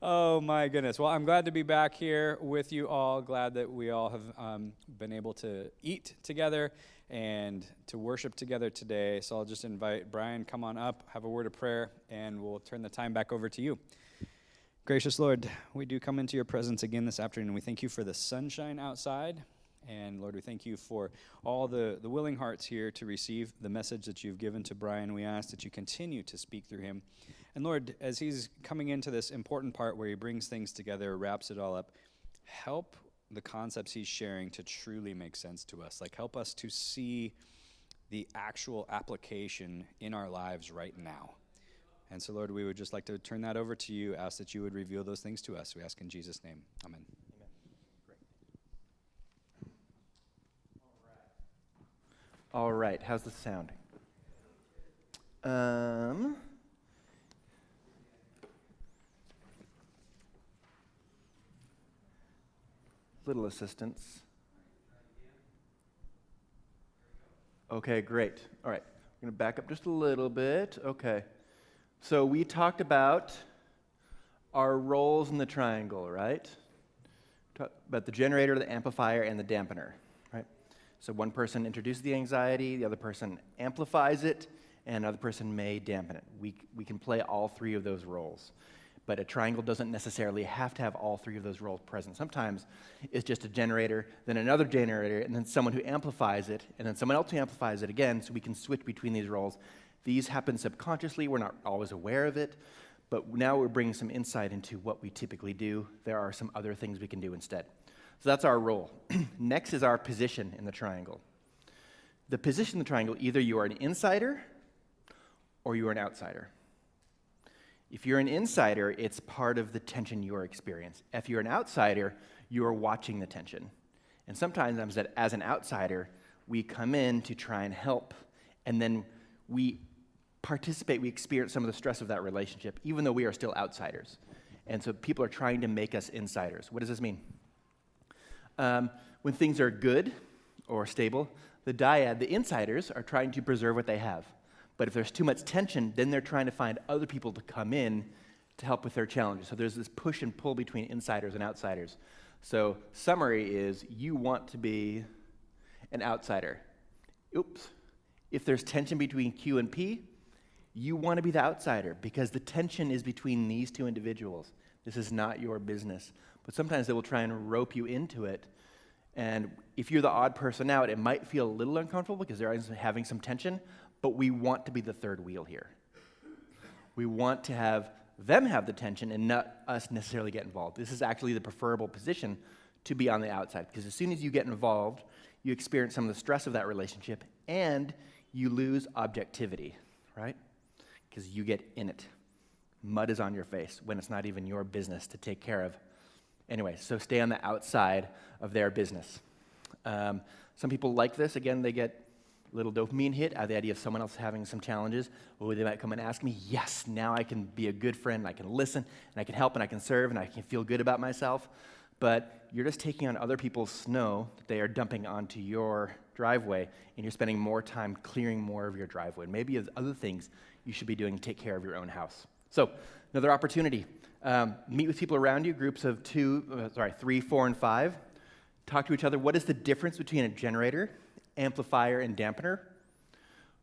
Oh my goodness. Well, I'm glad to be back here with you all. Glad that we all have been able to eat together and to worship together today. So I'll just invite Bryan, come on up, have a word of prayer, and we'll turn the time back over to you. Gracious Lord, we do come into your presence again this afternoon. We thank you for the sunshine outside. And Lord, we thank you for all the willing hearts here to receive the message that you've given to Bryan. We ask that you continue to speak through him. And Lord, as he's coming into this important part where he brings things together, wraps it all up, help the concepts he's sharing to truly make sense to us. Like, help us to see the actual application in our lives right now. And so, Lord, we would just like to turn that over to you, ask that you would reveal those things to us. We ask in Jesus' name. Amen. All right, how's the sound? Little assistance. Okay, great. All right, I'm going to back up just a little bit. Okay, so we talked about our roles in the triangle, right? Talk about the generator, the amplifier, and the dampener. So one person introduces the anxiety, the other person amplifies it, and another person may dampen it. We can play all three of those roles. But a triangle doesn't necessarily have to have all three of those roles present. Sometimes it's just a generator, then another generator, and then someone who amplifies it, and then someone else who amplifies it again, so we can switch between these roles. These happen subconsciously. We're not always aware of it, but now we're bringing some insight into what we typically do. There are some other things we can do instead. So that's our role. Next is our position in the triangle. The position in the triangle, either you are an insider or you are an outsider. If you're an insider, it's part of the tension you are experiencing. If you're an outsider, you are watching the tension. And sometimes as an outsider, we come in to try and help, and then we participate, we experience some of the stress of that relationship, even though we are still outsiders. And so people are trying to make us insiders. What does this mean? When things are good or stable, the dyad, the insiders, are trying to preserve what they have. But if there's too much tension, then they're trying to find other people to come in to help with their challenges. So there's this push and pull between insiders and outsiders. So summary is, you want to be an outsider. Oops. If there's tension between Q and P, you want to be the outsider because the tension is between these two individuals. This is not your business. But sometimes they will try and rope you into it. And if you're the odd person out, it might feel a little uncomfortable because they're having some tension, but we want to be the third wheel here. We want to have them have the tension and not us necessarily get involved. This is actually the preferable position to be on the outside, because as soon as you get involved, you experience some of the stress of that relationship and you lose objectivity, right? Because you get in it. Mud is on your face when it's not even your business to take care of. Anyway, so stay on the outside of their business. Some people like this. Again, they get a little dopamine hit out of the idea of someone else having some challenges. Or they might come and ask me, yes, now I can be a good friend, I can listen, and I can help, and I can serve, and I can feel good about myself. But you're just taking on other people's snow that they are dumping onto your driveway, and you're spending more time clearing more of your driveway. And maybe there's other things you should be doing to take care of your own house. So, another opportunity. Meet with people around you, groups of 3, 4, and 5. Talk to each other. What is the difference between a generator, amplifier, and dampener?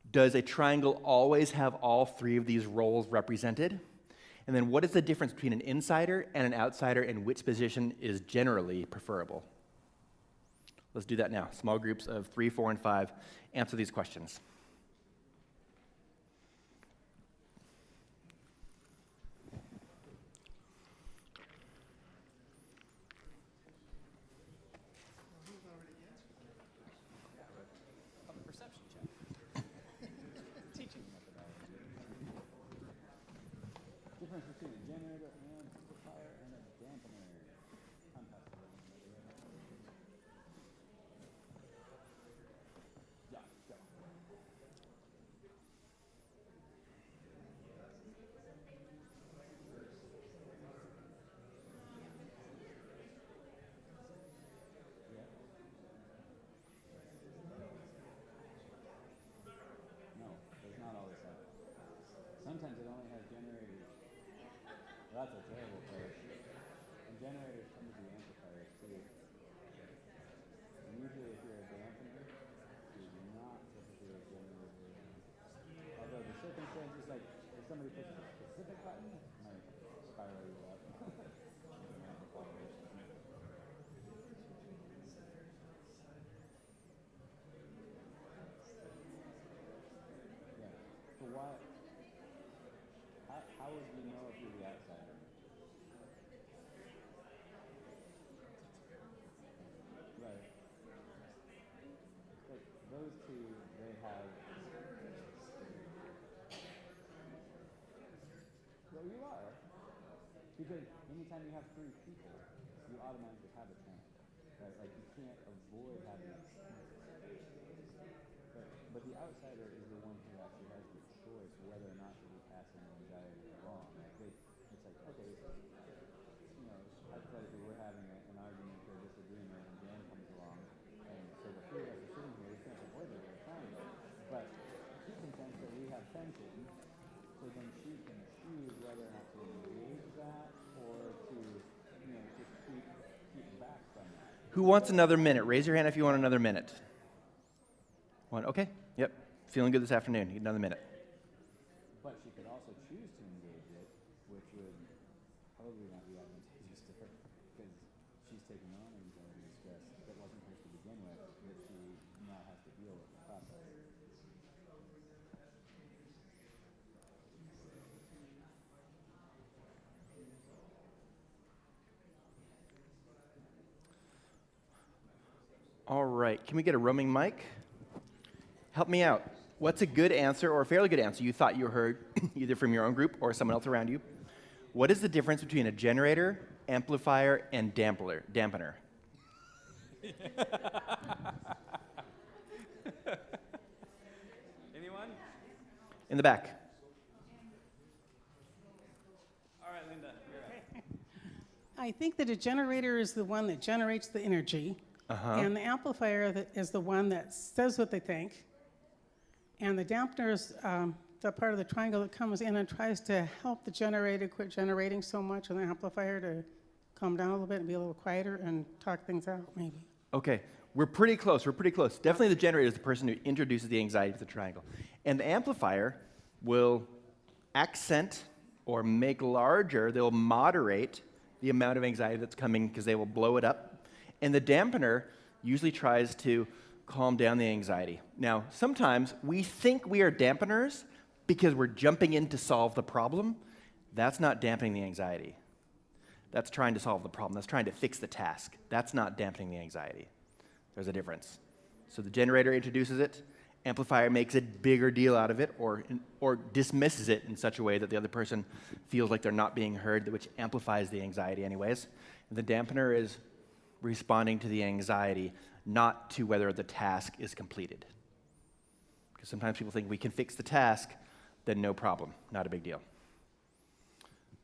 Does a triangle always have all three of these roles represented? And then what is the difference between an insider and an outsider, and which position is generally preferable? Let's do that now. Small groups of 3, 4, and 5. Answer these questions. Sometimes it only has generators. Well, that's a terrible place. generators tend to be amplifiers too. And usually if you're a dampener, you're not typically a generator. Although the circumstances, like if somebody pushes a specific button, it might spiral you up. Yeah. So why? How would you know if you're the outsider? Right. But those two, they have. Well, you are. Because anytime you have three people, you automatically have a triangle. Right? Like you can't avoid having it. But the outsider is the one who actually has the choice whether or not to be passing anxiety along. Like it's like, okay, hypothetically we're having an argument or a disagreement and Dan comes along, and so the three of us are sitting here, we can't avoid it, we're triangle. But she can sense that we have tension, so then she can choose whether or not to engage that or to, just keep back from that. Who wants another minute? Raise your hand if you want another minute. One, okay, yep. Feeling good this afternoon. Need another minute. But she could also choose to engage it, which would probably not be advantageous to her, because she's taking on anxiety and stress that wasn't hers to begin with, that she now has to deal with the process. All right, can we get a roaming mic? Help me out. What's a good answer or a fairly good answer you thought you heard either from your own group or someone else around you? What is the difference between a generator, amplifier, and dampener? Anyone? In the back. All right, Linda, you're up. I think that a generator is the one that generates the energy, and the amplifier is the one that says what they think, and the dampener is the part of the triangle that comes in and tries to help the generator quit generating so much, and the amplifier to calm down a little bit and be a little quieter and talk things out, maybe. Okay, we're pretty close. Definitely the generator is the person who introduces the anxiety to the triangle. And the amplifier will accent or make larger, they'll moderate the amount of anxiety that's coming because they will blow it up. And the dampener usually tries to calm down the anxiety. Now, sometimes we think we are dampeners because we're jumping in to solve the problem. That's not dampening the anxiety. That's trying to solve the problem. That's trying to fix the task. That's not dampening the anxiety. There's a difference. So the generator introduces it, amplifier makes a bigger deal out of it or dismisses it in such a way that the other person feels like they're not being heard, which amplifies the anxiety anyways. And the dampener is responding to the anxiety, not to whether the task is completed. Because sometimes people think we can fix the task, then no problem, not a big deal.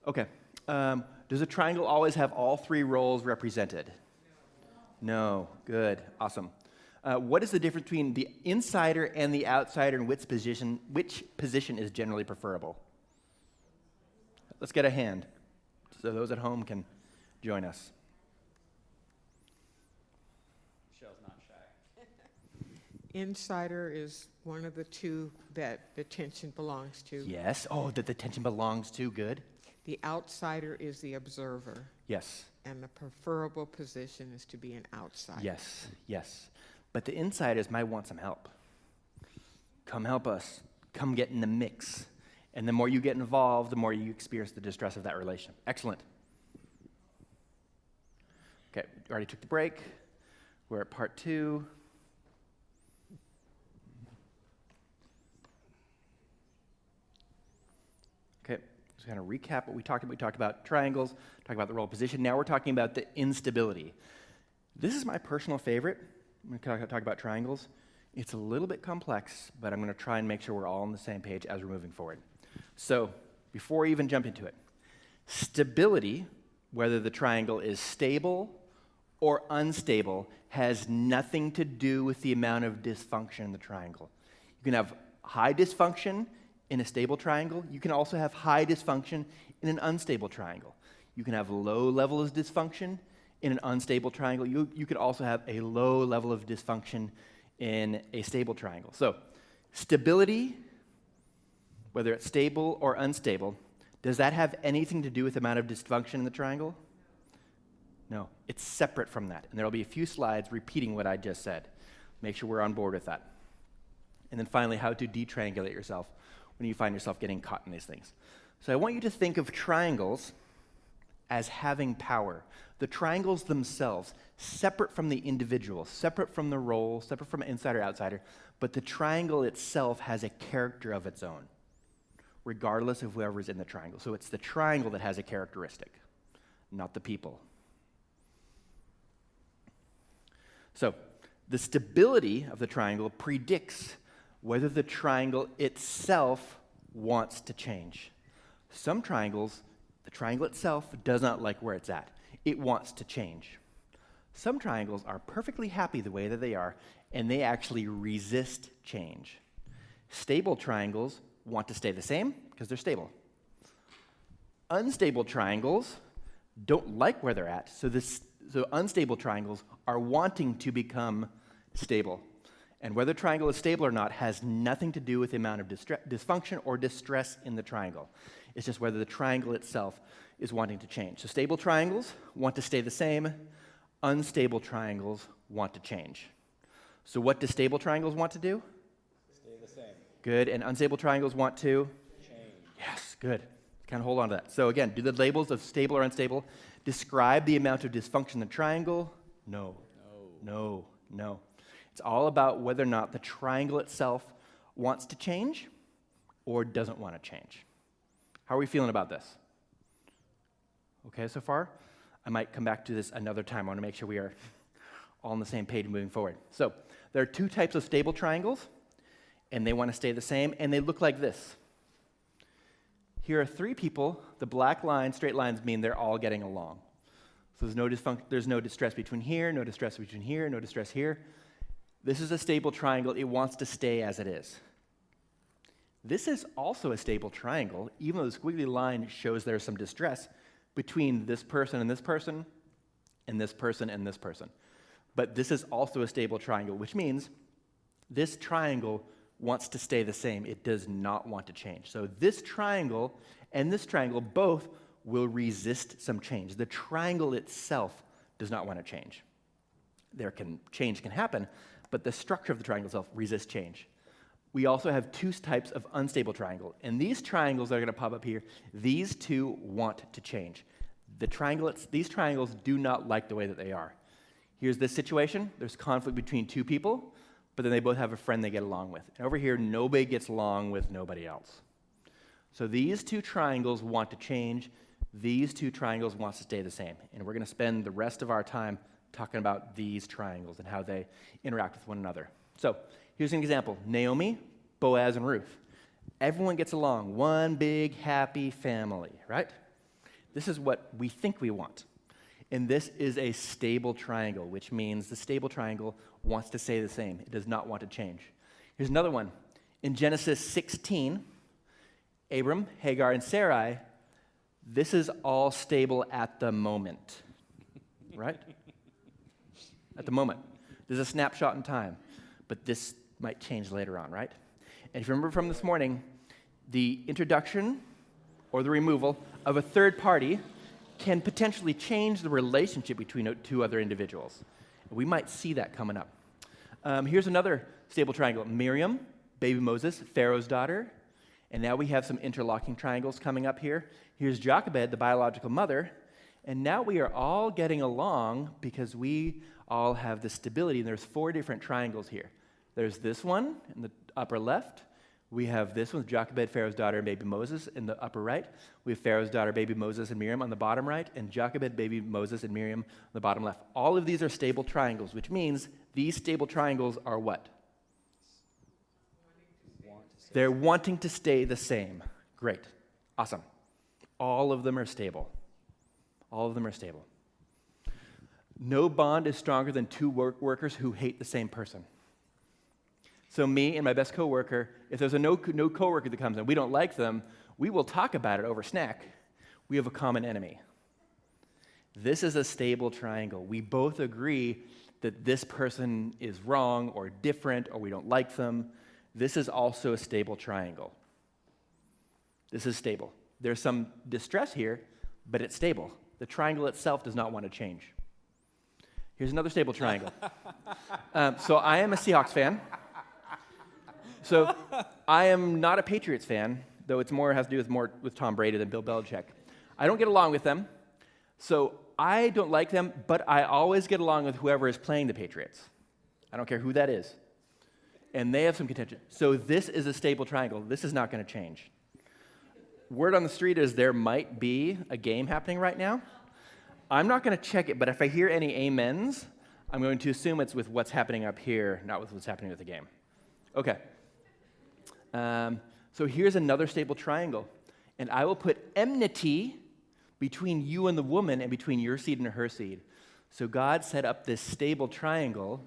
Okay, does a triangle always have all three roles represented? No, good, awesome. What is the difference between the insider and the outsider, and which position is generally preferable? Let's get a hand, so those at home can join us. Michelle's not shy. Insider is one of the two that the tension belongs to. Yes, oh, that the tension belongs to, good. The outsider is the observer. Yes. And the preferable position is to be an outsider. Yes, yes. But the insiders might want some help. Come help us. Come get in the mix. And the more you get involved, the more you experience the distress of that relation. Excellent. Okay, we already took the break. We're at part 2. Okay, just kind of recap what we talked about. We talked about triangles, talked about the role of position. Now we're talking about the instability. This is my personal favorite. I'm going to talk about triangles. It's a little bit complex, but I'm going to try and make sure we're all on the same page as we're moving forward. So, before we even jump into it, stability, whether the triangle is stable or unstable, has nothing to do with the amount of dysfunction in the triangle. You can have high dysfunction in a stable triangle. You can also have high dysfunction in an unstable triangle. You can have low levels of dysfunction in an unstable triangle. You could also have a low level of dysfunction in a stable triangle. So stability, whether it's stable or unstable, does that have anything to do with the amount of dysfunction in the triangle? No, it's separate from that. And there will be a few slides repeating what I just said. Make sure we're on board with that. And then finally, how to detriangulate yourself when you find yourself getting caught in these things. So I want you to think of triangles as having power. The triangles themselves, separate from the individual, separate from the role, separate from insider, outsider, but the triangle itself has a character of its own, regardless of whoever's in the triangle. So it's the triangle that has a characteristic, not the people. So the stability of the triangle predicts whether the triangle itself wants to change. Some triangles, the triangle itself does not like where it's at. It wants to change. Some triangles are perfectly happy the way that they are, and they actually resist change. Stable triangles want to stay the same because they're stable. Unstable triangles don't like where they're at, so unstable triangles are wanting to become stable. And whether the triangle is stable or not has nothing to do with the amount of dysfunction or distress in the triangle. It's just whether the triangle itself is wanting to change. So stable triangles want to stay the same. Unstable triangles want to change. So what do stable triangles want to do? Stay the same. Good. And unstable triangles want to? Change. Yes, good. Kind of hold on to that. So again, do the labels of stable or unstable describe the amount of dysfunction in the triangle? No. No. No. It's all about whether or not the triangle itself wants to change or doesn't want to change. How are we feeling about this? Okay so far? I might come back to this another time. I want to make sure we are all on the same page moving forward. So there are two types of stable triangles, and they want to stay the same, and they look like this. Here are three people. The black lines, straight lines, mean they're all getting along. So there's no distress between here, no distress between here, no distress here. This is a stable triangle. It wants to stay as it is. This is also a stable triangle, even though the squiggly line shows there's some distress between this person and this person, and this person and this person. But this is also a stable triangle, which means this triangle wants to stay the same. It does not want to change. So this triangle and this triangle both will resist some change. The triangle itself does not want to change. Change can happen, but the structure of the triangle itself resists change. We also have two types of unstable triangle. And these triangles that are going to pop up here, these two want to change. These triangles do not like the way that they are. Here's this situation. There's conflict between two people, but then they both have a friend they get along with. And over here, nobody gets along with nobody else. So these two triangles want to change. These two triangles want to stay the same. And we're going to spend the rest of our time talking about these triangles and how they interact with one another. So here's an example. Naomi, Boaz, and Ruth. Everyone gets along. One big, happy family, right? This is what we think we want. And this is a stable triangle, which means the stable triangle wants to stay the same. It does not want to change. Here's another one. In Genesis 16, Abram, Hagar, and Sarai, this is all stable at the moment, right? At the moment. There's a snapshot in time, but this might change later on, right? And if you remember from this morning, the introduction or the removal of a third party can potentially change the relationship between two other individuals. We might see that coming up. Here's another stable triangle. Miriam, baby Moses, Pharaoh's daughter. And now we have some interlocking triangles coming up here. Here's Jochebed, the biological mother. And now we are all getting along because we all have the stability. And there's 4 different triangles here. There's this one in the upper left. We have this one, Jochebed, Pharaoh's daughter, and baby Moses in the upper right. We have Pharaoh's daughter, baby Moses, and Miriam on the bottom right, and Jochebed, baby Moses, and Miriam on the bottom left. All of these are stable triangles, which means these stable triangles are what? They're wanting to stay the same. Great. Awesome. All of them are stable. All of them are stable. No bond is stronger than 2 workers who hate the same person. So me and my best coworker, if there's a no coworker that comes in, we don't like them, we will talk about it over snack. We have a common enemy. This is a stable triangle. We both agree that this person is wrong or different or we don't like them. This is also a stable triangle. This is stable. There's some distress here, but it's stable. The triangle itself does not want to change. Here's another stable triangle. So I am a Seahawks fan. So I am not a Patriots fan, though it's more has to do with Tom Brady than Bill Belichick. I don't get along with them. So I don't like them, but I always get along with whoever is playing the Patriots. I don't care who that is. And they have some contention. So this is a stable triangle. This is not going to change. Word on the street is there might be a game happening right now. I'm not going to check it, but if I hear any amens, I'm going to assume it's with what's happening up here, not with what's happening with the game. Okay. So here's another stable triangle. And I will put enmity between you and the woman and between your seed and her seed. So God set up this stable triangle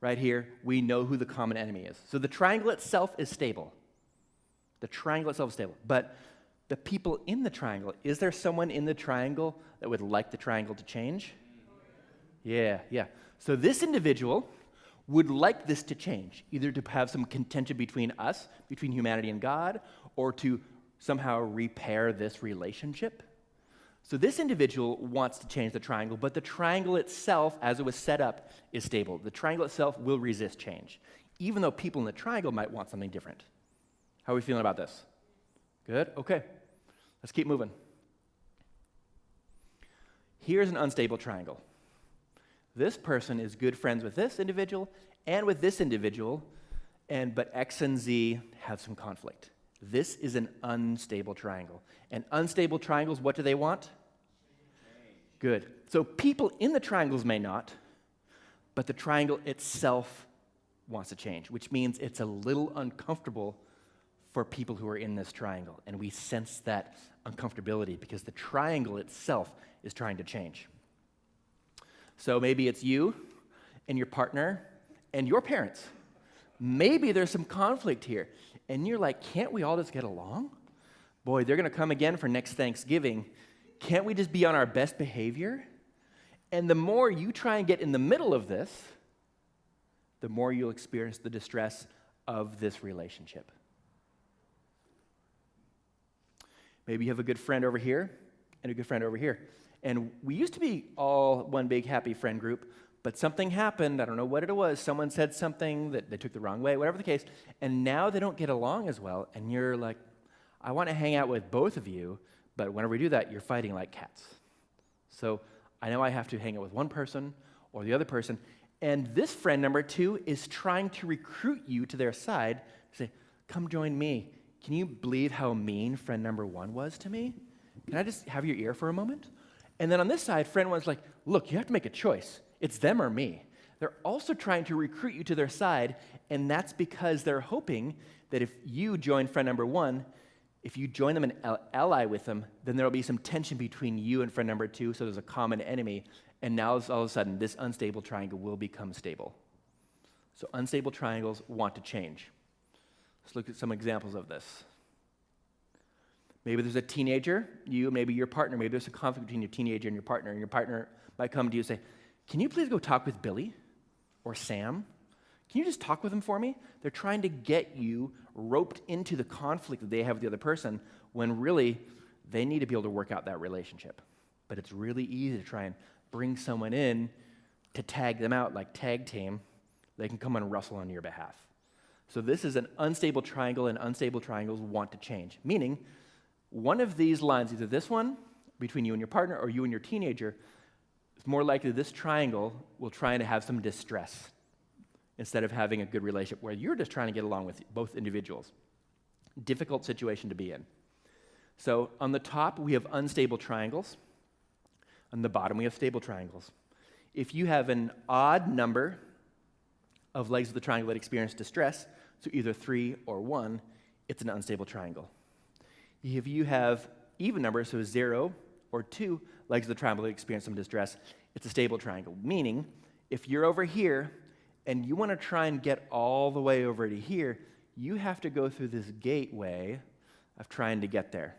right here. We know who the common enemy is. So the triangle itself is stable. The triangle itself is stable. But the people in the triangle, is there someone in the triangle that would like the triangle to change? Yeah. So this individual would like this to change, either to have some contention between us, between humanity and God, or to somehow repair this relationship. So this individual wants to change the triangle, but the triangle itself, as it was set up, is stable. The triangle itself will resist change, even though people in the triangle might want something different. How are we feeling about this? Good? Okay. Let's keep moving. Here's an unstable triangle. This person is good friends with this individual and with this individual, but X and Z have some conflict. This is an unstable triangle. And unstable triangles, what do they want? Good. So people in the triangles may not, but the triangle itself wants to change, which means it's a little uncomfortable for people who are in this triangle. And we sense that uncomfortability because the triangle itself is trying to change. So maybe it's you and your partner and your parents. Maybe there's some conflict here. And you're like, can't we all just get along? Boy, they're going to come again for next Thanksgiving. Can't we just be on our best behavior? And the more you try and get in the middle of this, the more you'll experience the distress of this relationship. Maybe you have a good friend over here and a good friend over here. And we used to be all one big happy friend group, but something happened. I don't know what it was. Someone said something that they took the wrong way, whatever the case. And now they don't get along as well. And you're like, I want to hang out with both of you, but whenever we do that, you're fighting like cats. So I know I have to hang out with one person or the other person. And this friend number 2 is trying to recruit you to their side, say, come join me. Can you believe how mean friend number 1 was to me? Can I just have your ear for a moment? And then on this side, friend 1's like, look, you have to make a choice. It's them or me. They're also trying to recruit you to their side, and that's because they're hoping that if you join friend number 1, if you join them and ally with them, then there'll be some tension between you and friend number 2, so there's a common enemy, and now all of a sudden, this unstable triangle will become stable. So unstable triangles want to change. Let's look at some examples of this. Maybe there's a teenager, maybe your partner, maybe there's a conflict between your teenager and your partner might come to you and say, can you please go talk with Billy or Sam? Can you just talk with them for me? They're trying to get you roped into the conflict that they have with the other person when really they need to be able to work out that relationship. But it's really easy to try and bring someone in to tag them out like tag team. They can come and wrestle on your behalf. So this is an unstable triangle, and unstable triangles want to change, meaning one of these lines, either this one between you and your partner or you and your teenager, it's more likely this triangle will try to have some distress instead of having a good relationship where you're just trying to get along with both individuals. Difficult situation to be in. So on the top, we have unstable triangles. On the bottom, we have stable triangles. If you have an odd number of legs of the triangle that experience distress, so either 3 or 1, it's an unstable triangle. If you have even numbers, so 0 or 2 legs of the triangle that experience some distress, it's a stable triangle. Meaning, if you're over here and you want to try and get all the way over to here, you have to go through this gateway of trying to get there.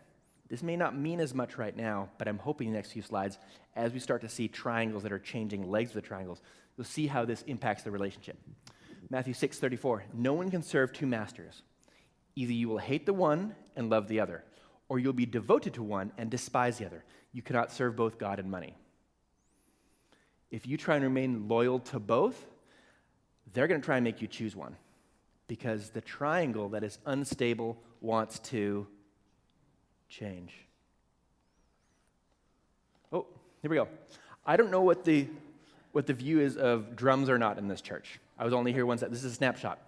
This may not mean as much right now, but I'm hoping the next few slides, as we start to see triangles that are changing legs of the triangles, you'll see how this impacts the relationship. Matthew 6:34, no one can serve two masters. Either you will hate the one and love the other, or you'll be devoted to one and despise the other. You cannot serve both God and money. If you try and remain loyal to both, they're going to try and make you choose one, because the triangle that is unstable wants to change. Oh, here we go. I don't know what the view is of drums or not in this church. I was only here once. This is a snapshot.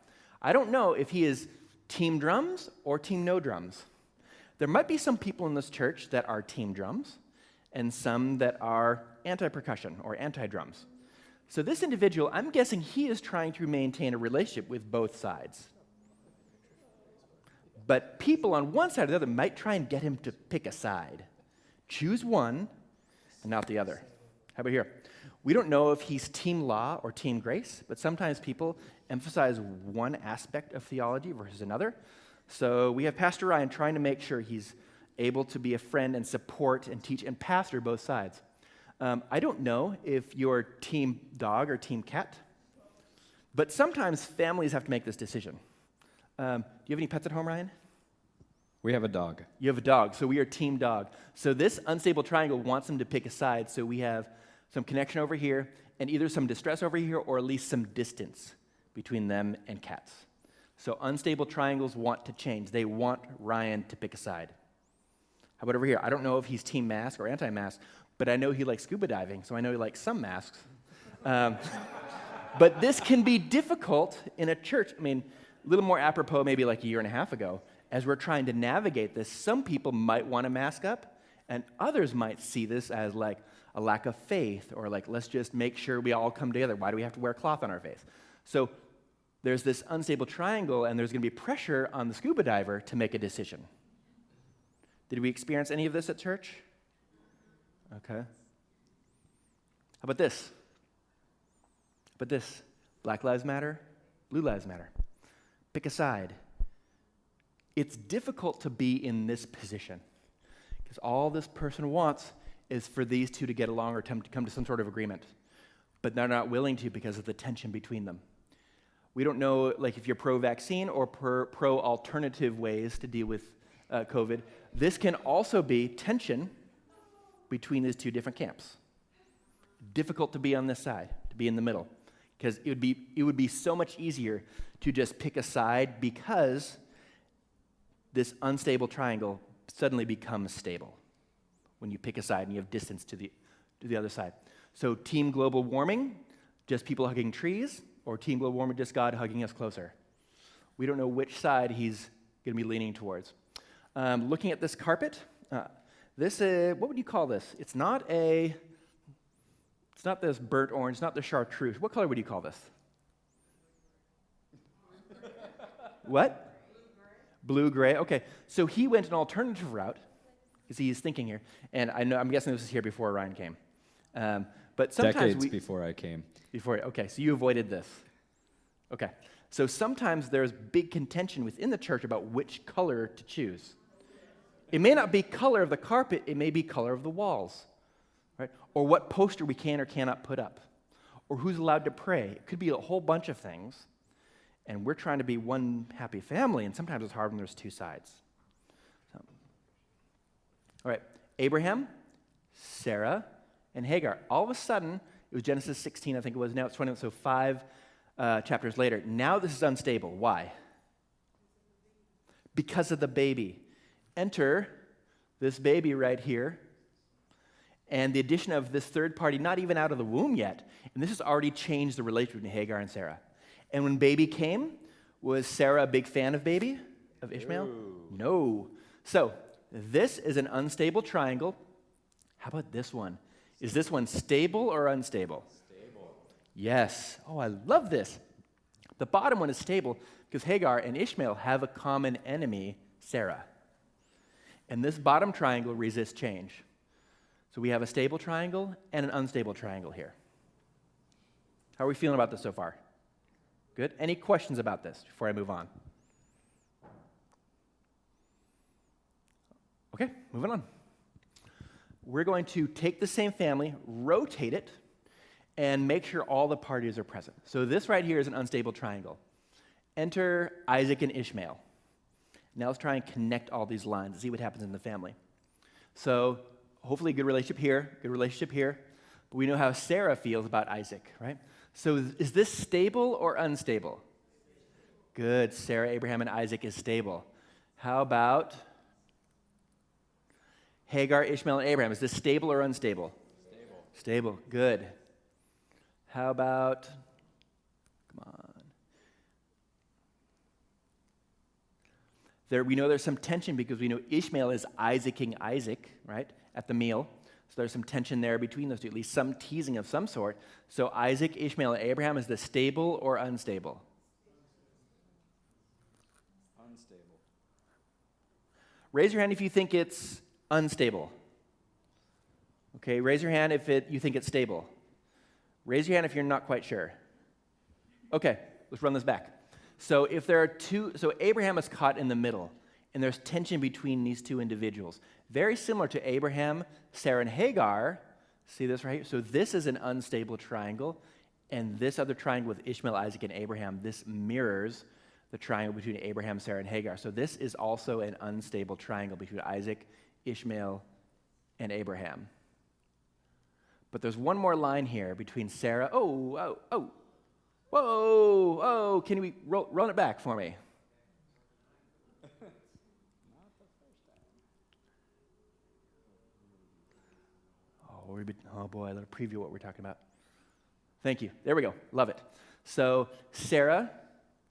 I don't know if he is team drums or team no drums. There might be some people in this church that are team drums and some that are anti-percussion or anti-drums. So this individual, I'm guessing he is trying to maintain a relationship with both sides. But people on one side or the other might try and get him to pick a side. Choose one and not the other. How about here? We don't know if he's team law or team grace, but sometimes people emphasize one aspect of theology versus another. So we have Pastor Ryan trying to make sure he's able to be a friend and support and teach and pastor both sides. I don't know if you're team dog or team cat, but sometimes families have to make this decision. Do you have any pets at home, Ryan? We have a dog. You have a dog, so we are team dog. So this unstable triangle wants them to pick a side, so we have some connection over here, and either some distress over here, or at least some distance between them and cats. So unstable triangles want to change. They want Ryan to pick a side. How about over here? I don't know if he's team mask or anti-mask, but I know he likes scuba diving, so I know he likes some masks. But this can be difficult in a church. I mean, a little more apropos maybe like a year and a half ago, as we're trying to navigate this, some people might want to mask up, and others might see this as like a lack of faith, or like, let's just make sure we all come together. Why do we have to wear cloth on our face? So there's this unstable triangle, and there's going to be pressure on the scuba diver to make a decision. Did we experience any of this at church? Okay. How about this? How about this? Black Lives Matter, Blue Lives Matter. Pick a side. It's difficult to be in this position, because all this person wants is for these two to get along or to come to some sort of agreement. But they're not willing to because of the tension between them. We don't know, like, if you're pro-vaccine or pro-alternative ways to deal with COVID. This can also be tension between these two different camps. Difficult to be on this side, to be in the middle, because it would be so much easier to just pick a side, because this unstable triangle suddenly becomes stable when you pick a side and you have distance to the other side. So team global warming, just people hugging trees, or team global warming, just God hugging us closer. We don't know which side he's going to be leaning towards. Looking at this carpet, what would you call this? It's not this burnt orange, not the chartreuse. What color would you call this? What? Blue-gray. Okay, so he went an alternative route, because he's thinking here, and I'm guessing this was here before Ryan came. But sometimes Decades before I came. Okay, so you avoided this. Okay, so sometimes there's big contention within the church about which color to choose. It may not be color of the carpet, it may be color of the walls, right? Or what poster we can or cannot put up, or who's allowed to pray. It could be a whole bunch of things, and we're trying to be one happy family, and sometimes it's hard when there's two sides. So. All right, Abraham, Sarah, and Hagar. All of a sudden, it was Genesis 16, I think it was. Now it's 20, so 5 chapters later. Now this is unstable. Why? Because of the baby. Enter this baby right here, and the addition of this third party, not even out of the womb yet, and this has already changed the relationship between Hagar and Sarah. And when baby came, was Sarah a big fan of baby, of Ishmael? No. So this is an unstable triangle. How about this one? Is this one stable or unstable? Stable. Yes. Oh, I love this. The bottom one is stable because Hagar and Ishmael have a common enemy, Sarah. And this bottom triangle resists change. So we have a stable triangle and an unstable triangle here. How are we feeling about this so far? Good? Any questions about this before I move on? Okay. Okay, moving on. We're going to take the same family, rotate it, and make sure all the parties are present. So this right here is an unstable triangle. Enter Isaac and Ishmael. Now let's try and connect all these lines and see what happens in the family. So hopefully good relationship here, but we know how Sarah feels about Isaac, right? So is this stable or unstable? Good, Sarah, Abraham, and Isaac is stable. How about Hagar, Ishmael, and Abraham? Is this stable or unstable? Stable. Stable, good. How about, come on. We know there's some tension because we know Ishmael is Isaac-ing Isaac, right, at the meal. So there's some tension there between those two, at least some teasing of some sort. So Isaac, Ishmael, and Abraham, is this stable or unstable? Unstable. Raise your hand if you think it's unstable. Okay, raise your hand if you think it's stable. Raise your hand if you're not quite sure. Okay, let's run this back. So if there are so Abraham is caught in the middle, and there's tension between these two individuals. Very similar to Abraham, Sarah, and Hagar. See this right here? So this is an unstable triangle, and this other triangle with Ishmael, Isaac, and Abraham, this mirrors the triangle between Abraham, Sarah, and Hagar. So this is also an unstable triangle between Isaac, Ishmael, and Abraham. But there's one more line here between Sarah. Whoa, can we run it back for me? Oh boy, let me preview what we're talking about. Thank you. There we go. Love it. So Sarah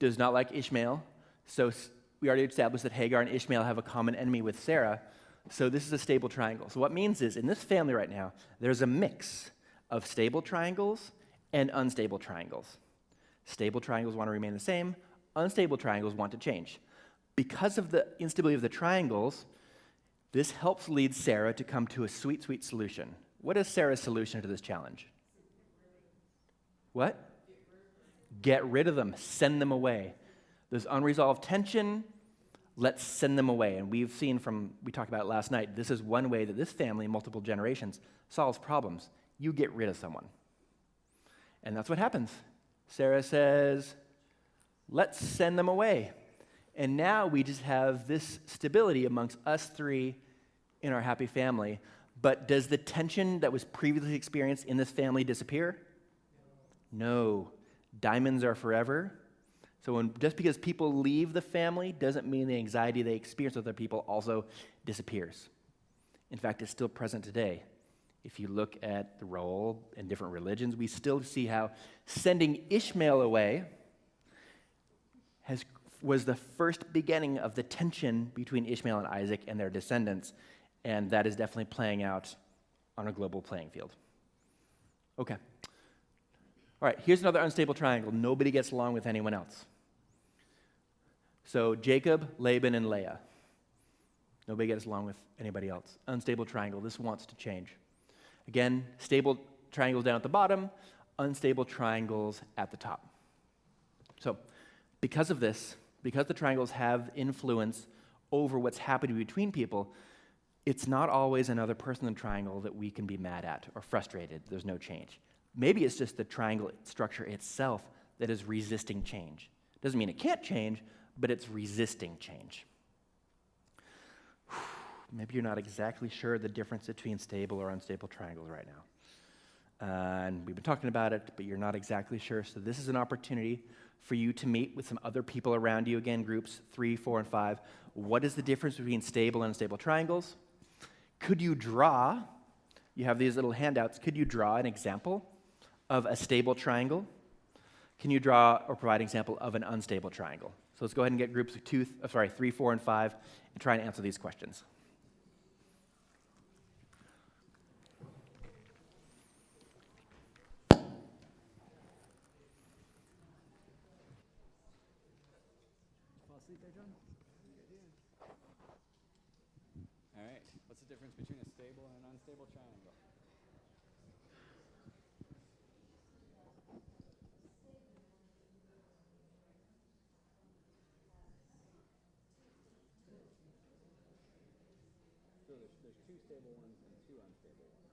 does not like Ishmael. So we already established that Hagar and Ishmael have a common enemy with Sarah. So this is a stable triangle. So what it means is in this family right now, there's a mix of stable triangles and unstable triangles. Stable triangles want to remain the same. Unstable triangles want to change. Because of the instability of the triangles, this helps lead Sarah to come to a sweet, sweet solution. What is Sarah's solution to this challenge? What? Get rid of them. Send them away. There's unresolved tension. Let's send them away. And we've seen we talked about it last night, this is one way that this family, multiple generations, solves problems. You get rid of someone. And that's what happens. Sarah says, let's send them away. And now we just have this stability amongst us three in our happy family. But does the tension that was previously experienced in this family disappear? No. Diamonds are forever. So just because people leave the family doesn't mean the anxiety they experience with other people also disappears. In fact, it's still present today. If you look at the role in different religions, we still see how sending Ishmael away was the first beginning of the tension between Ishmael and Isaac and their descendants, and that is definitely playing out on a global playing field. Okay. All right, here's another unstable triangle. Nobody gets along with anyone else. So Jacob, Laban, and Leah. Nobody gets along with anybody else. Unstable triangle. This wants to change. Again, stable triangles down at the bottom, unstable triangles at the top. So because of this, because the triangles have influence over what's happening between people, it's not always another person in the triangle that we can be mad at or frustrated. There's no change. Maybe it's just the triangle structure itself that is resisting change. Doesn't mean it can't change, but it's resisting change. Maybe you're not exactly sure the difference between stable or unstable triangles right now. And we've been talking about it, but you're not exactly sure. So this is an opportunity for you to meet with some other people around you, again, groups 3, 4, and 5. What is the difference between stable and unstable triangles? Could you draw, you have these little handouts, could you draw an example of a stable triangle? Can you draw or provide an example of an unstable triangle? So let's go ahead and get groups 3, 4, and 5 and try and answer these questions. All right. What's the difference between a stable and an unstable triangle? 2 stable ones and 2 unstable ones.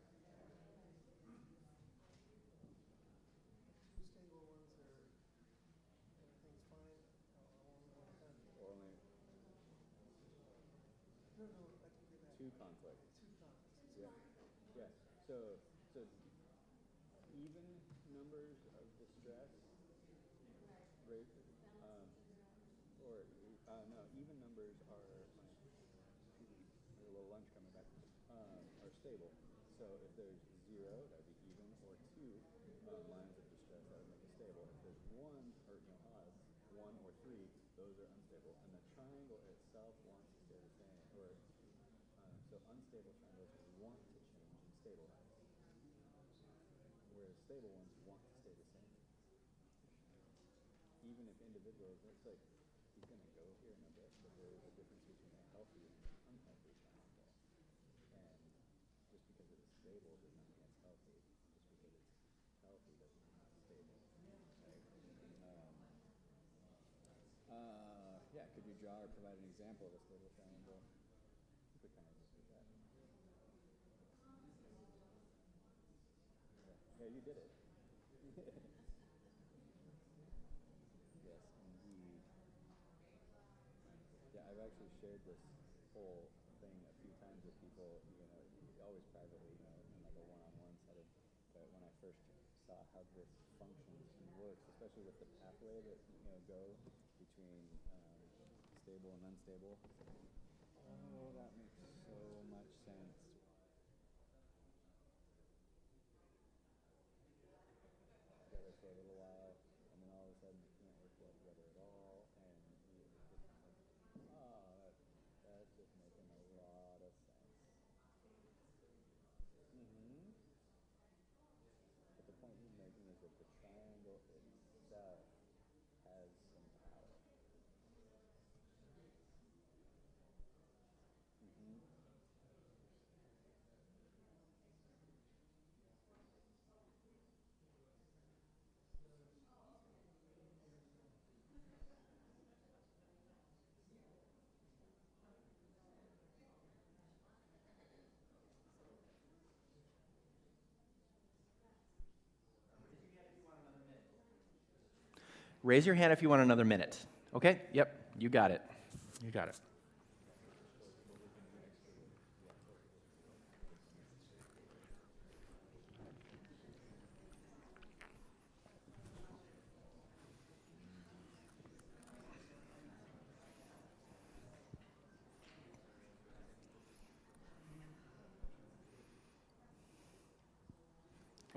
Or only 2 conflicts. Yeah. Yeah. So even numbers of distress, right? Or no, even numbers are a little lunch coming back. Are stable. So if there's 0, that'd be even, or 2 lines of distress, that would make it stable. If there's 1, or 1 or 3, those are unstable. And the triangle itself wants to stay the same. Or so unstable triangles want to change and stabilize, whereas stable ones want to stay the same. Even if individuals, looks like he's going to go here in a bit, but there is a difference between a healthy and an unhealthy triangle. And just because it's stable does not mean it's healthy. Just because it's healthy doesn't mean it's stable. Right? Yeah, could you draw or provide an example of a stable triangle? I think we kind of just did that. Yeah, you did it. Yes, indeed. Yeah, I've actually shared this whole thing a few times with people, always privately, in like a one-on-one setting. But when I first saw how this functions and works, especially with the pathway that go between stable and unstable, oh, that makes so much sense. Together for a little while, and then all of a sudden you can't work well together at all, and that's just making a lot of sense. Mm-hmm. But the point he's making is that the triangle itself has some power. Mm-hmm. Raise your hand if you want another minute. Okay? Yep, you got it. You got it.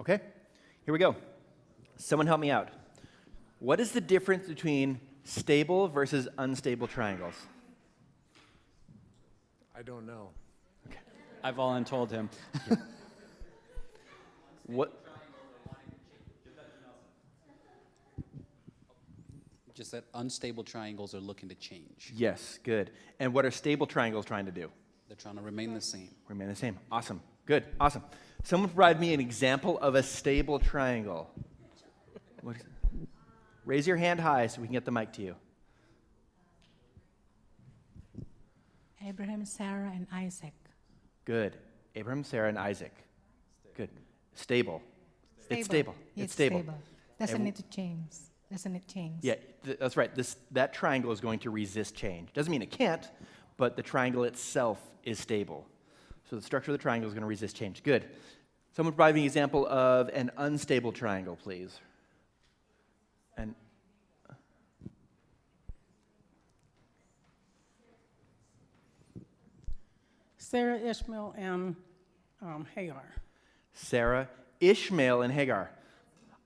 Okay, here we go. Someone help me out. What is the difference between stable versus unstable triangles? I don't know. Okay. I voluntold him. What? Just that unstable triangles are looking to change. Yes, good. And what are stable triangles trying to do? They're trying to remain the same. Remain the same. Awesome. Good. Awesome. Someone provide me an example of a stable triangle. What is it? Raise your hand high so we can get the mic to you. Abraham, Sarah, and Isaac. Good. Abraham, Sarah, and Isaac. Good. Stable. It's stable. It's stable. Doesn't need to change. Doesn't it change? Yeah, that's right. That triangle is going to resist change. Doesn't mean it can't, but the triangle itself is stable. So the structure of the triangle is going to resist change. Good. Someone provide me an example of an unstable triangle, please. And Sarah, Ishmael, and Hagar. Sarah, Ishmael, and Hagar.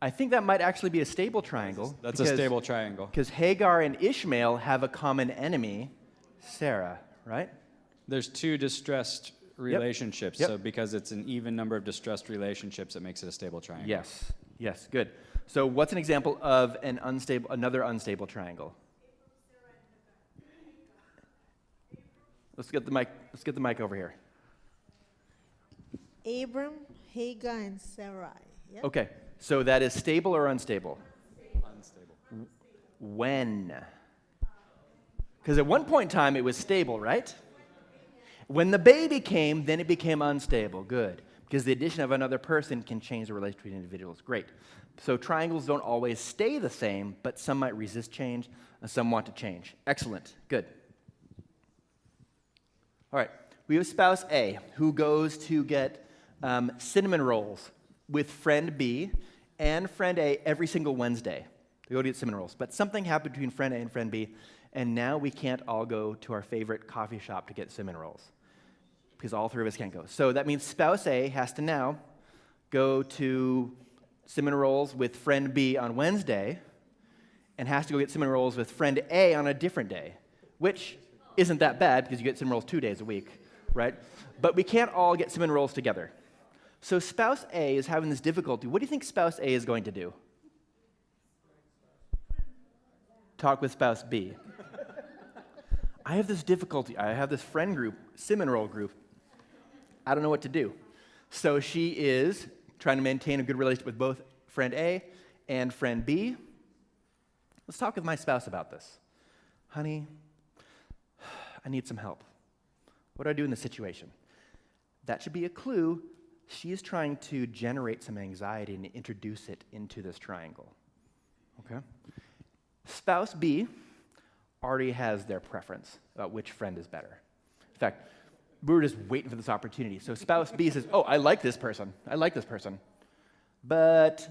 I think that might actually be a stable triangle. That's a stable triangle. Because Hagar and Ishmael have a common enemy, Sarah, right? There's 2 distressed relationships, Yep. so because it's an even number of distressed relationships, it makes it a stable triangle. Yes. Yes. Good. So, what's an example of another unstable triangle? Let's get the mic. Let's get the mic over here. Abram, Hagar, and Sarai. Yep. Okay. So that is stable or unstable? Unstable. When? Because at one point in time it was stable, right? When the baby came, then it became unstable. Good. Because the addition of another person can change the relation between individuals. Great. So triangles don't always stay the same, but some might resist change, and some want to change. Excellent. Good. All right. We have spouse A, who goes to get cinnamon rolls with friend B and friend A every single Wednesday. They go to get cinnamon rolls. But something happened between friend A and friend B, and now we can't all go to our favorite coffee shop to get cinnamon rolls because all three of us can't go. So that means spouse A has to now go to cinnamon rolls with friend B on Wednesday and has to go get cinnamon rolls with friend A on a different day, which isn't that bad because you get cinnamon rolls 2 days a week, right? But we can't all get cinnamon rolls together. So spouse A is having this difficulty. What do you think spouse A is going to do? Talk with spouse B. I have this difficulty. I have this friend group, cinnamon roll group. I don't know what to do. So she is trying to maintain a good relationship with both friend A and friend B. Let's talk with my spouse about this. Honey, I need some help. What do I do in this situation? That should be a clue. She is trying to generate some anxiety and introduce it into this triangle. Okay? Spouse B already has their preference about which friend is better. In fact, we were just waiting for this opportunity. So spouse B says, oh, I like this person. I like this person. But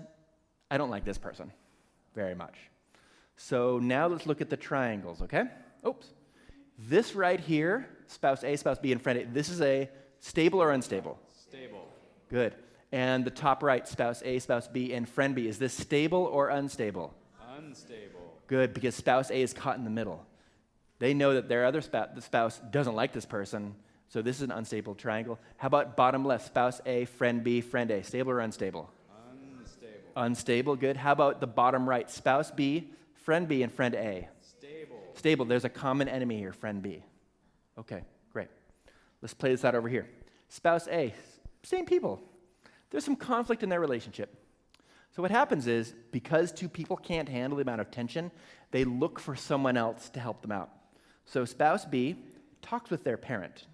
I don't like this person very much. So now let's look at the triangles, okay? Oops. This right here, spouse A, spouse B, and friend A, this is a stable or unstable? Stable. Good. And the top right, spouse A, spouse B, and friend B, is this stable or unstable? Unstable. Good, because spouse A is caught in the middle. They know that their other spouse doesn't like this person, so this is an unstable triangle. How about bottom left, spouse A, friend B, friend A, stable or unstable? Unstable. Unstable, good. How about the bottom right, spouse B, friend B, and friend A? Stable. Stable, there's a common enemy here, friend B. Okay, great. Let's play this out over here. Spouse A, same people. There's some conflict in their relationship. So what happens is, because two people can't handle the amount of tension, they look for someone else to help them out. So spouse B talks with their parent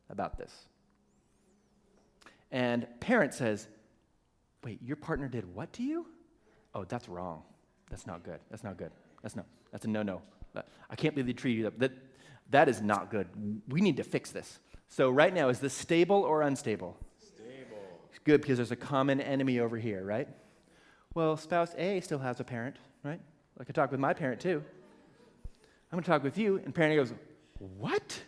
about this. And parent says, wait, your partner did what to you? Oh, that's wrong. That's not good. That's not good. That's a no-no. I can't believe they treated you that. That is not good. We need to fix this. So right now, is this stable or unstable? Stable. Good, because there's a common enemy over here, right? Well, spouse A still has a parent, right? I could talk with my parent too. I'm going to talk with you, and parent A goes, what?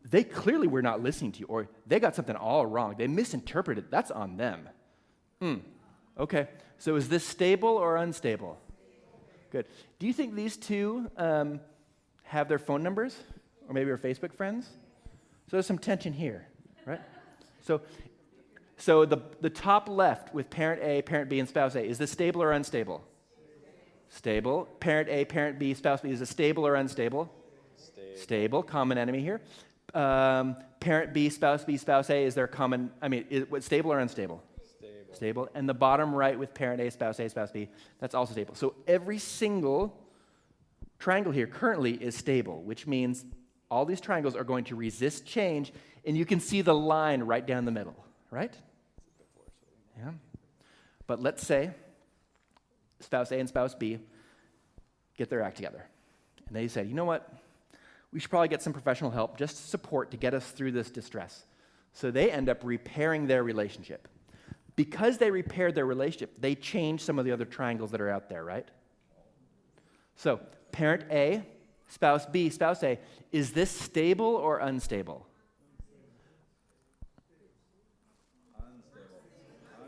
They clearly were not listening to you, or they got something all wrong. They misinterpreted. That's on them. Okay, so is this stable or unstable? Good. Do you think these two have their phone numbers, or maybe are Facebook friends? So there's some tension here, right? So the top left with parent A, parent B, and spouse A, is this stable or unstable? Stable. Parent A, parent B, spouse B, is it stable or unstable? Stable. Common enemy here. Parent B, spouse A, is there common, stable or unstable? Stable. And the bottom right with parent A, spouse B, that's also stable. So every single triangle here currently is stable, which means all these triangles are going to resist change, and you can see the line right down the middle, right? Yeah. But let's say spouse A and spouse B get their act together. And they said, you know what? We should probably get some professional help, just support to get us through this distress. So they end up repairing their relationship. Because they repaired their relationship, they changed some of the other triangles that are out there, right? So parent A, spouse B, spouse A, is this stable or unstable?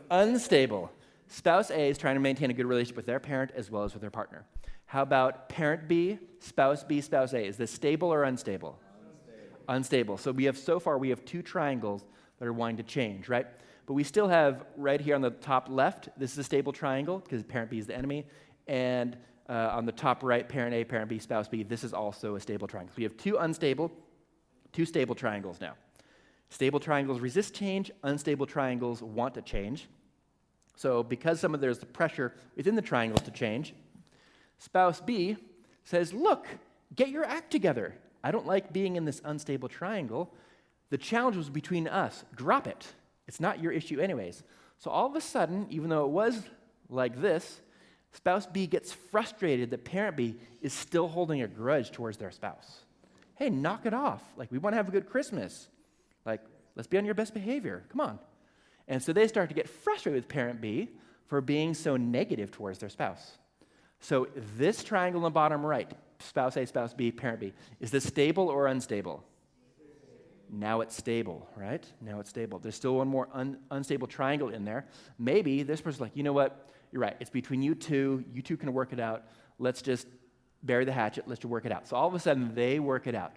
Unstable. Spouse A is trying to maintain a good relationship with their parent as well as with their partner. How about parent B, spouse A? Is this stable or unstable? Unstable. So so far we have two triangles that are wanting to change, right? But we still have right here on the top left, this is a stable triangle because parent B is the enemy. And on the top right, parent A, parent B, spouse B, this is also a stable triangle. So we have two unstable, two stable triangles now. Stable triangles resist change, unstable triangles want to change. So because there's the pressure within the triangles to change, spouse B says, look, get your act together. I don't like being in this unstable triangle. The challenge was between us. Drop it. It's not your issue anyways. So all of a sudden, even though it was like this, spouse B gets frustrated that parent B is still holding a grudge towards their spouse. Hey, knock it off. Like, we want to have a good Christmas. Like, let's be on your best behavior. Come on. And so they start to get frustrated with parent B for being so negative towards their spouse. So this triangle in the bottom right, spouse A, spouse B, parent B, is this stable or unstable? Now it's stable, right? Now it's stable. There's still one more unstable triangle in there. Maybe this person's like, you know what? You're right. It's between you two. You two can work it out. Let's just bury the hatchet. Let's just work it out. So all of a sudden, they work it out.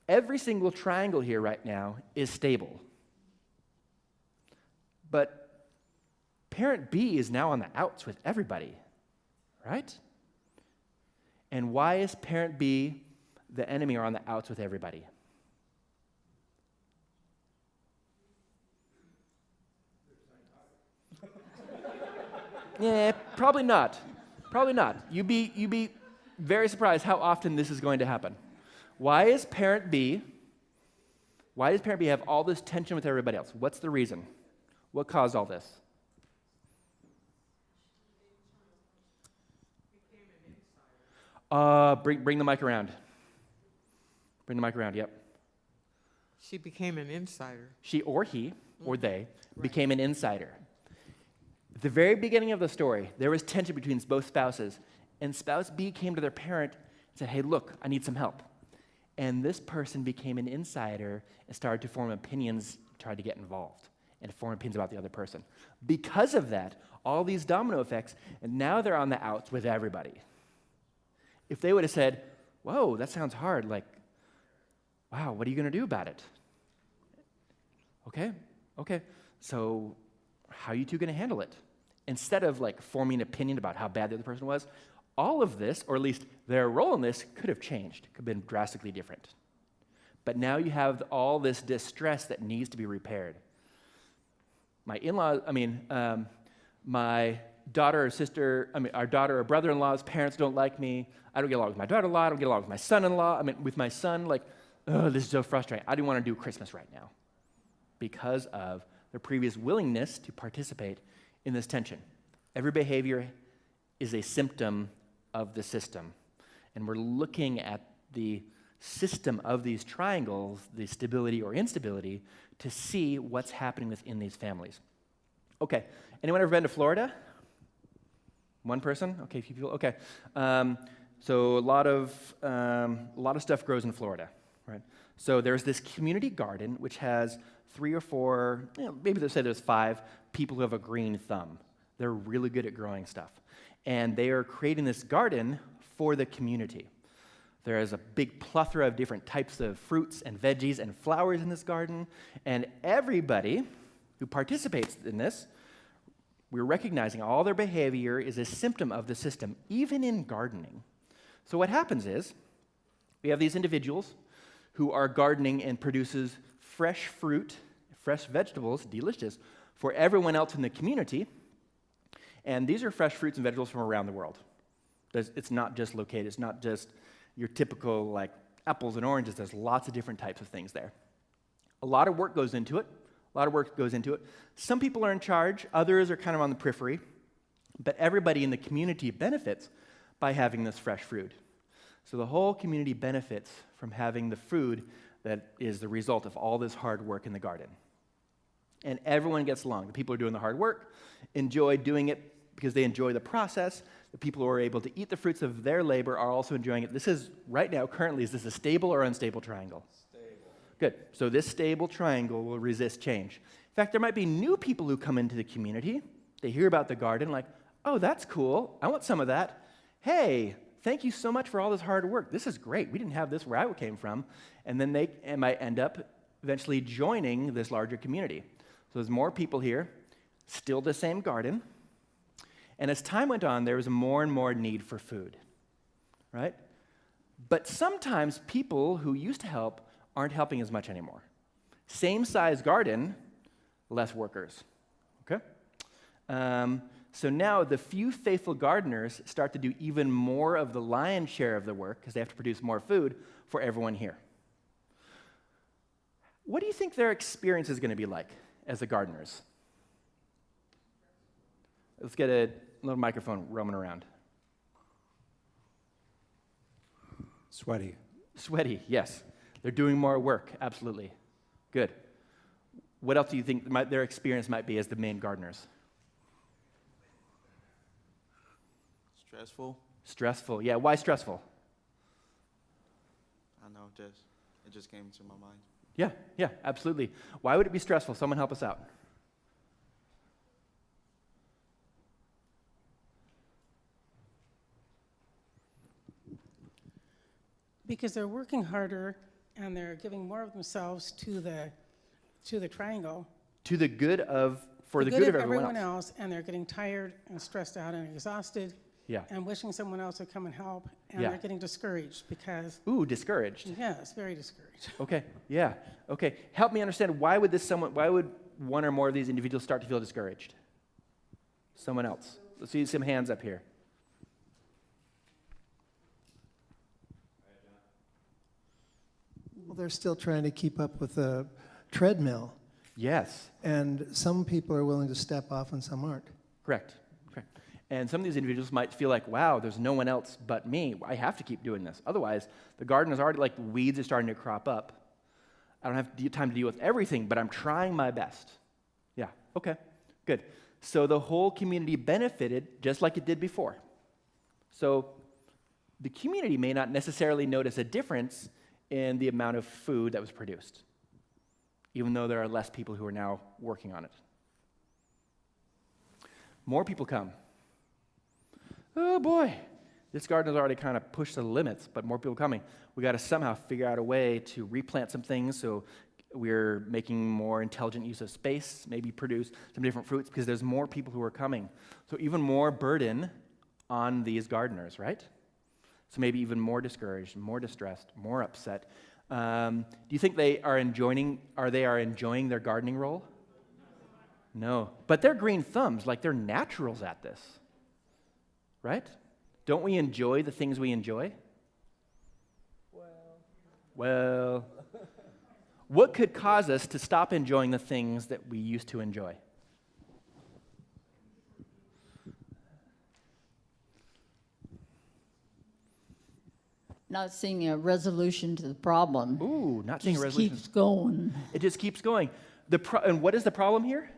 Every single triangle here right now is stable. But parent B is now on the outs with everybody, right? And why is parent B the enemy or on the outs with everybody? Yeah, probably not. Probably not. You'd be very surprised how often this is going to happen. Why does parent B have all this tension with everybody else? What's the reason? What caused all this? Bring the mic around. Bring the mic around, yep. She became an insider. She or he or they became an insider. At the very beginning of the story, there was tension between both spouses, and spouse B came to their parent and said, hey, look, I need some help. And this person became an insider and started to form opinions, tried to get involved, and form opinions about the other person. Because of that, all these domino effects, and now they're on the outs with everybody. If they would have said, whoa, that sounds hard, like, wow, what are you going to do about it? Okay, so how are you two going to handle it? Instead of like forming an opinion about how bad the other person was, all of this, or at least their role in this, could have changed, could have been drastically different. But now you have all this distress that needs to be repaired. My daughter or sister, our daughter or brother-in-law's parents don't like me. I don't get along with my daughter-in-law. I don't get along with my son-in-law. With my son, like, oh, this is so frustrating. I don't want to do Christmas right now because of their previous willingness to participate in this tension. Every behavior is a symptom of the system. And we're looking at the system of these triangles, the stability or instability, to see what's happening within these families. Okay, anyone ever been to Florida? One person? Okay, a few people. Okay, so a lot of stuff grows in Florida, right? So there's this community garden which has 3 or 4, maybe they'll say there's 5 people who have a green thumb. They're really good at growing stuff. And they are creating this garden for the community. There is a big plethora of different types of fruits and veggies and flowers in this garden. And everybody who participates in this, we're recognizing all their behavior is a symptom of the system, even in gardening. So what happens is, we have these individuals who are gardening and produces fresh fruit, fresh vegetables, delicious, for everyone else in the community. And these are fresh fruits and vegetables from around the world. It's not just located, it's not just your typical like apples and oranges. There's lots of different types of things there. A lot of work goes into it. Some people are in charge, others are kind of on the periphery, but everybody in the community benefits by having this fresh fruit. So the whole community benefits from having the food that is the result of all this hard work in the garden. And everyone gets along. The people who are doing the hard work enjoy doing it because they enjoy the process. The people who are able to eat the fruits of their labor are also enjoying it. This is, right now, currently, is this a stable or unstable triangle? Stable. Good. So this stable triangle will resist change. In fact, there might be new people who come into the community. They hear about the garden, like, oh, that's cool. I want some of that. Hey, thank you so much for all this hard work. This is great. We didn't have this where I came from. And then they might end up eventually joining this larger community. So there's more people here, still the same garden. And as time went on, there was more and more need for food, right? But sometimes people who used to help aren't helping as much anymore. Same size garden, less workers, okay? So now the few faithful gardeners start to do even more of the lion's share of the work because they have to produce more food for everyone here. What do you think their experience is going to be like as the gardeners? Let's get a little microphone roaming around. Sweaty. Sweaty, yes. They're doing more work, absolutely. Good. What else do you think their experience might be as the main gardeners? Stressful. Stressful, yeah. Why stressful? I know, it just came to my mind. Yeah, absolutely. Why would it be stressful? Someone help us out. Because they're working harder and they're giving more of themselves to the triangle. To the good of, for the good good of everyone else, and they're getting tired and stressed out and exhausted. Yeah. And wishing someone else would come and help, and Yeah. they're getting discouraged because. Ooh, discouraged. Yes, very discouraged. Okay, yeah, okay. Help me understand, why would one or more of these individuals start to feel discouraged? Someone else. Let's see some hands up here. Well, they're still trying to keep up with the treadmill, Yes, and some people are willing to step off and some aren't. correct. And some of these individuals might feel like, wow, there's no one else but me. I have to keep doing this. Otherwise, the garden is already, like, weeds are starting to crop up. I don't have time to deal with everything, but I'm trying my best. Yeah, okay, good. So the whole community benefited just like it did before. So the community may not necessarily notice a difference in the amount of food that was produced, even though there are less people who are now working on it. More people come. Oh boy, this garden has already kind of pushed the limits, but more people coming. We got to somehow figure out a way to replant some things so we're making more intelligent use of space, maybe produce some different fruits because there's more people who are coming. So even more burden on these gardeners, right? So maybe even more discouraged, more distressed, more upset. Do you think they are enjoying their gardening role? No. But they're green thumbs, like they're naturals at this. Right? Don't we enjoy the things we enjoy? Well, what could cause us to stop enjoying the things that we used to enjoy? Not seeing a resolution to the problem. Ooh, not seeing a Just resolution. keeps going. It just keeps going. And what is the problem here?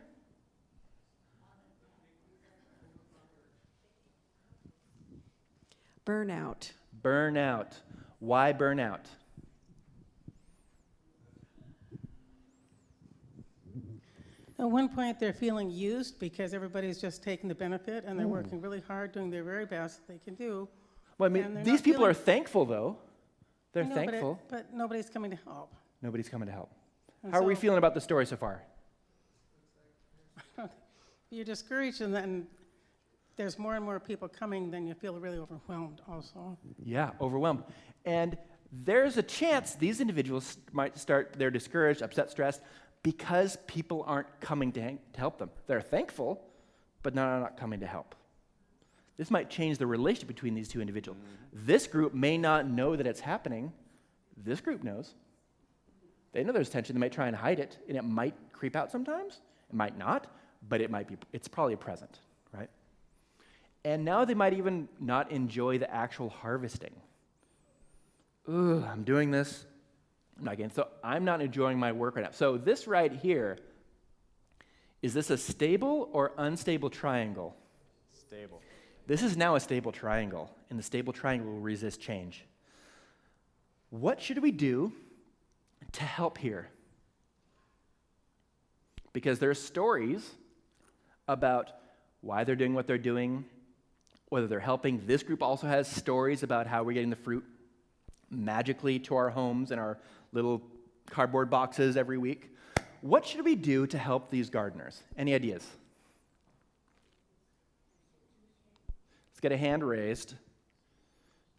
Burnout. Burnout. Why burnout? At one point, they're feeling used because everybody's just taking the benefit and they're working really hard, doing their very best they can do. Well, I mean, these people are thankful, though. They're I know, thankful. But nobody's coming to help. Nobody's coming to help. And How are we so- feeling about the story so far? You're discouraged, and then there's more and more people coming, then you feel really overwhelmed also. Yeah, overwhelmed. And there's a chance these individuals might they're discouraged, upset, stressed, because people aren't coming to help them. They're thankful, but not coming to help. This might change the relationship between these two individuals. This group may not know that it's happening. This group knows. They know there's tension. They might try and hide it, and it might creep out sometimes. It might not, but it's probably present, right? And now they might even not enjoy the actual harvesting. Ooh, I'm doing this. I'm not getting, so I'm not enjoying my work right now. So this right here, is this a stable or unstable triangle? Stable. This is now a stable triangle, and the stable triangle will resist change. What should we do to help here? Because there are stories about why they're doing what they're doing, whether they're helping. This group also has stories about how we're getting the fruit magically to our homes in our little cardboard boxes every week. What should we do to help these gardeners? Any ideas? Let's get a hand raised.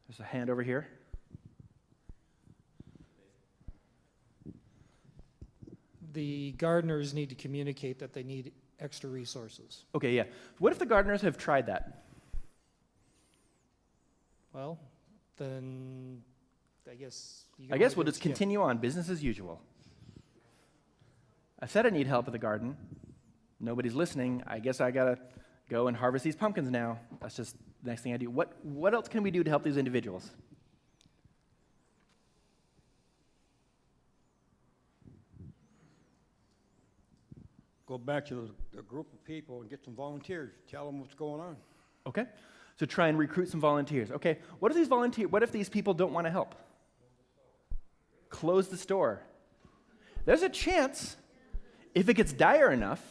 There's a hand over here. The gardeners need to communicate that they need extra resources. Okay, yeah. What if the gardeners have tried that? Well, then I guess we'll just continue on, business as usual. I said I need help with the garden. Nobody's listening. I guess I gotta go and harvest these pumpkins now. That's just the next thing I do. What else can we do to help these individuals? Go back to the group of people and get some volunteers. Tell them what's going on. Okay. So try and recruit some volunteers. Okay. What if these people don't want to help? Close the store. There's a chance, if it gets dire enough,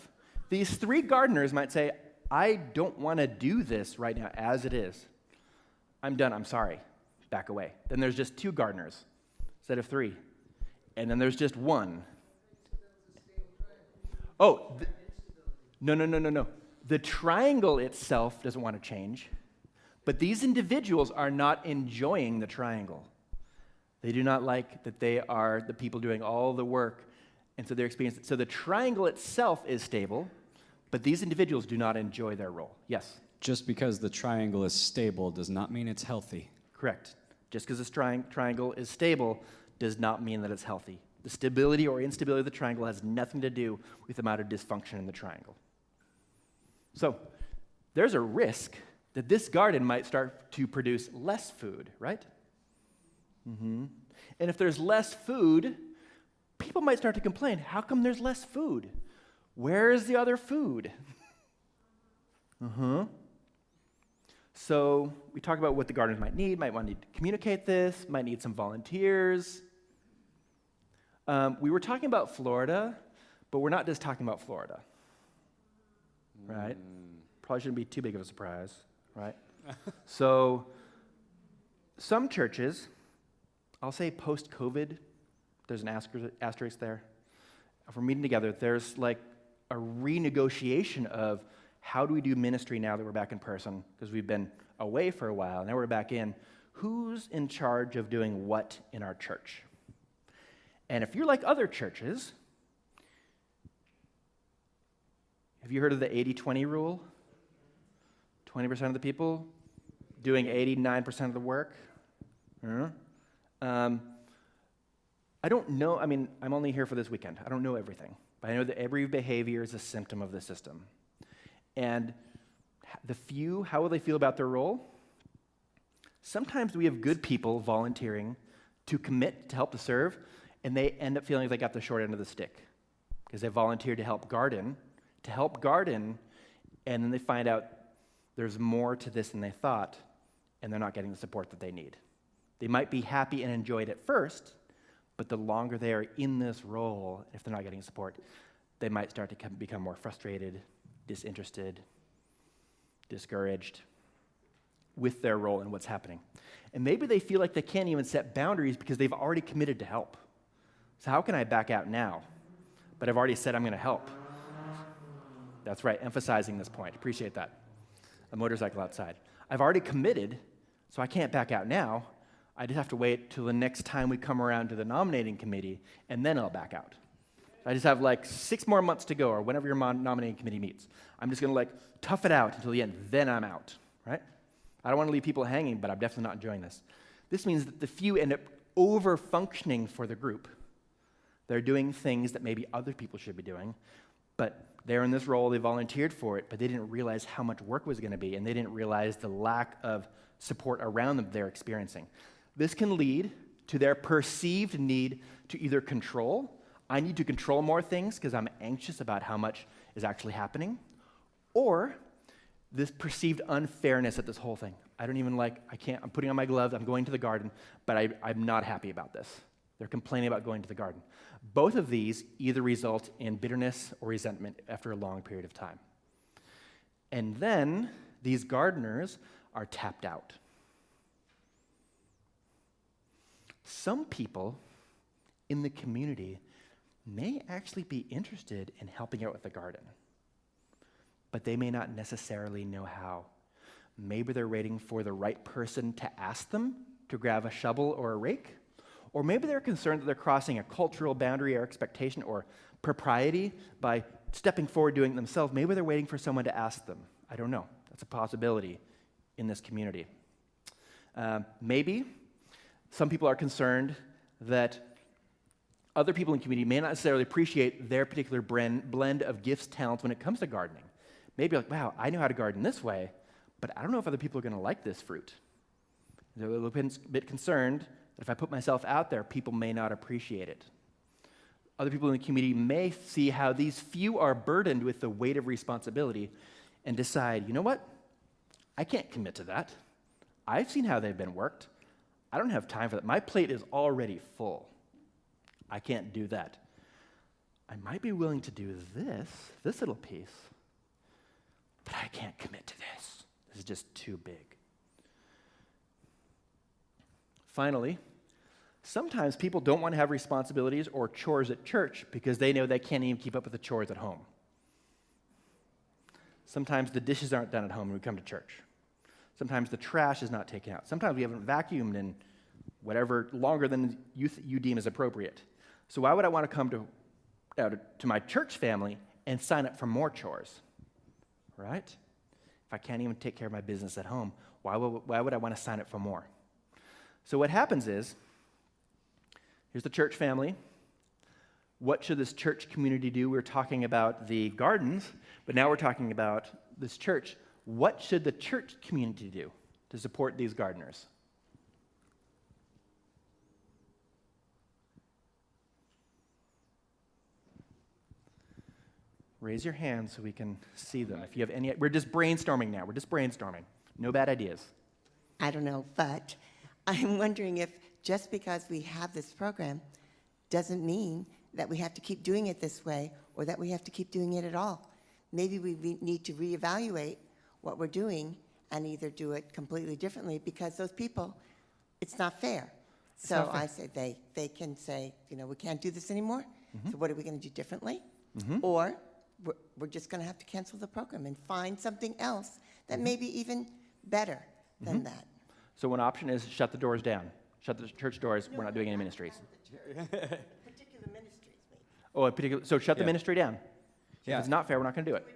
these 3 gardeners might say, I don't want to do this right now as it is. I'm done. I'm sorry. Back away. Then there's just 2 gardeners instead of 3. And then there's just 1. Oh, no. The triangle itself doesn't want to change, but these individuals are not enjoying the triangle. They do not like that they are the people doing all the work, and so they're experiencing. So the triangle itself is stable, but these individuals do not enjoy their role. Yes? Just because the triangle is stable does not mean it's healthy. Correct. Just because this triangle is stable does not mean that it's healthy. The stability or instability of the triangle has nothing to do with the amount of dysfunction in the triangle. So there's a risk that this garden might start to produce less food, right? And if there's less food, people might start to complain, how come there's less food? Where is the other food? So we talk about what the gardeners might want to communicate this, might need some volunteers. We were talking about Florida, but we're not just talking about Florida, right? Probably shouldn't be too big of a surprise, right? So some churches, I'll say post-COVID, there's an asterisk there. If we're meeting together, there's like a renegotiation of how do we do ministry now that we're back in person, because we've been away for a while, now we're back in. Who's in charge of doing what in our church? And if you're like other churches, have you heard of the 80-20 rule? 20% of the people doing 89% of the work? I don't know, I'm only here for this weekend. I don't know everything. But I know that every behavior is a symptom of the system. And the few, how will they feel about their role? Sometimes we have good people volunteering to commit to help to serve, and they end up feeling like they got the short end of the stick because they volunteered to help garden, and then they find out there's more to this than they thought, and they're not getting the support that they need. They might be happy and enjoy it at first, but the longer they are in this role, if they're not getting support, they might start to become more frustrated, disinterested, discouraged with their role and what's happening. And maybe they feel like they can't even set boundaries because they've already committed to help. So how can I back out now? But I've already said I'm going to help. That's right, emphasizing this point. Appreciate that. A motorcycle outside. I've already committed, so I can't back out now. I just have to wait till the next time we come around to the nominating committee, and then I'll back out. I just have like 6 more months to go, or whenever your nominating committee meets. I'm just going to like tough it out until the end, then I'm out, right? I don't want to leave people hanging, but I'm definitely not enjoying this. This means that the few end up over-functioning for the group. They're doing things that maybe other people should be doing, but they're in this role, they volunteered for it, but they didn't realize how much work was going to be, and they didn't realize the lack of support around them they're experiencing. This can lead to their perceived need to either control. I need to control more things because I'm anxious about how much is actually happening, or this perceived unfairness at this whole thing. I'm putting on my gloves, I'm going to the garden, but I'm not happy about this. They're complaining about going to the garden. Both of these either result in bitterness or resentment after a long period of time. And then these gardeners are tapped out. Some people in the community may actually be interested in helping out with the garden, but they may not necessarily know how. Maybe they're waiting for the right person to ask them to grab a shovel or a rake, or maybe they're concerned that they're crossing a cultural boundary or expectation or propriety by stepping forward doing it themselves. Maybe they're waiting for someone to ask them. I don't know. That's a possibility in this community. Maybe some people are concerned that Other people in the community may not necessarily appreciate their particular blend of gifts, talents when it comes to gardening. Maybe like, wow, I know how to garden this way, but I don't know if other people are going to like this fruit. They're a little bit concerned that if I put myself out there, people may not appreciate it. Other people in the community may see how these few are burdened with the weight of responsibility and decide, you know what? I can't commit to that. I've seen how they've been worked. I don't have time for that. My plate is already full. I can't do that. I might be willing to do this little piece, but I can't commit to this. This is just too big. Finally, sometimes people don't want to have responsibilities or chores at church because they know they can't even keep up with the chores at home. Sometimes the dishes aren't done at home when we come to church. Sometimes the trash is not taken out. Sometimes we haven't vacuumed in whatever longer than you deem is appropriate. So why would I want to come to my church family and sign up for more chores, right? If I can't even take care of my business at home, why would I want to sign up for more? So what happens is, here's the church family. What should this church community do? We're talking about the gardens, but now we're talking about this church. What should the church community do to support these gardeners? Raise your hand so we can see them. If you have any, we're just brainstorming now. We're just brainstorming. No bad ideas. I don't know, but I'm wondering if just because we have this program doesn't mean that we have to keep doing it this way or that we have to keep doing it at all. Maybe we need to reevaluate what we're doing and either do it completely differently because those people, it's not fair. So I say they can say, you know, we can't do this anymore. Mm-hmm. So what are we going to do differently? Mm-hmm. Or we're just going to have to cancel the program and find something else that may be even better than that. So one option is shut the doors down. Shut the church doors. We're not doing any ministries. Particular ministries, maybe. Oh, so shut the ministry down. If it's not fair, we're not going to do it.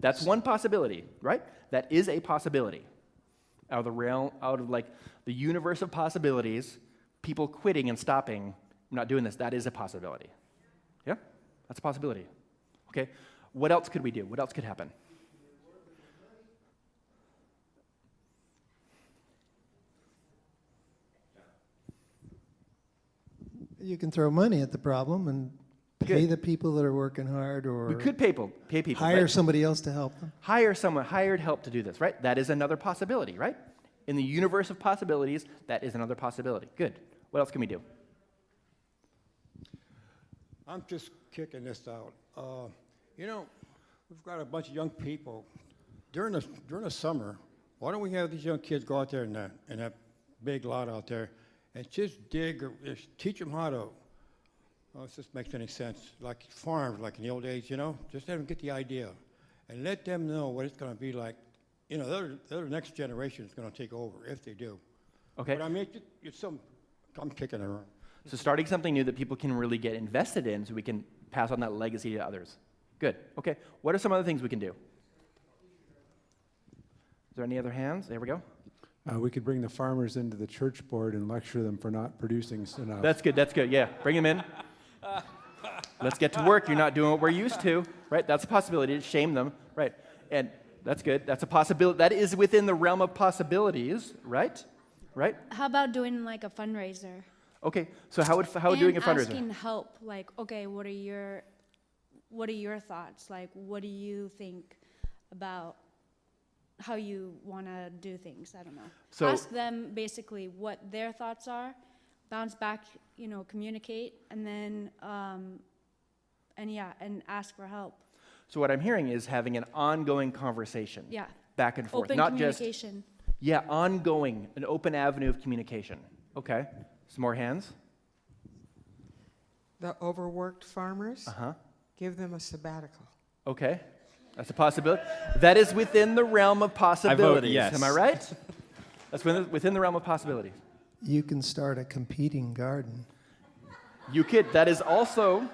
That's one possibility, right? That is a possibility. Out of the realm, out of like the universe of possibilities, people quitting and stopping, I'm not doing this, that is a possibility. Yeah? That's a possibility. Okay? What else could we do? What else could happen? You can throw money at the problem and pay the people that are working hard, or we could pay people, hire right? somebody else to help them. Hire someone, hired help to do this, right? That is another possibility, right? In the universe of possibilities, that is another possibility. Good. What else can we do? I'm just kicking this out. You know, we've got a bunch of young people. During the summer, why don't we have these young kids go out there in that big lot out there and just dig or just teach them how to, if this makes any sense, like farms, like in the old days, you know? Just let them get the idea and let them know what it's going to be like. You know, the next generation is going to take over if they do. Okay. But I mean, I'm kicking it around. So starting something new that people can really get invested in so we can pass on that legacy to others. Good. Okay. What are some other things we can do? Is there any other hands? There we go. We could bring the farmers into the church board and lecture them for not producing enough. That's good. That's good. Yeah. Bring them in. Let's get to work. You're not doing what we're used to. Right? That's a possibility. Shame them. Right. And that's good. That's a possibility. That is within the realm of possibilities. Right? Right? How about doing like a fundraiser? Okay. So how would doing a fundraiser? Asking help. Like, okay, what are your thoughts? Like, what do you think about how you want to do things? I don't know. So ask them basically what their thoughts are, bounce back, you know, communicate, and then and ask for help. So what I'm hearing is having an ongoing conversation. Yeah. Back and forth, open not communication. just ongoing, an open avenue of communication. Okay. Some more hands. The overworked farmers, give them a sabbatical. Okay. That's a possibility. That is within the realm of possibilities. I vote yes. Am I right? That's within the realm of possibilities. You can start a competing garden. You could. That is also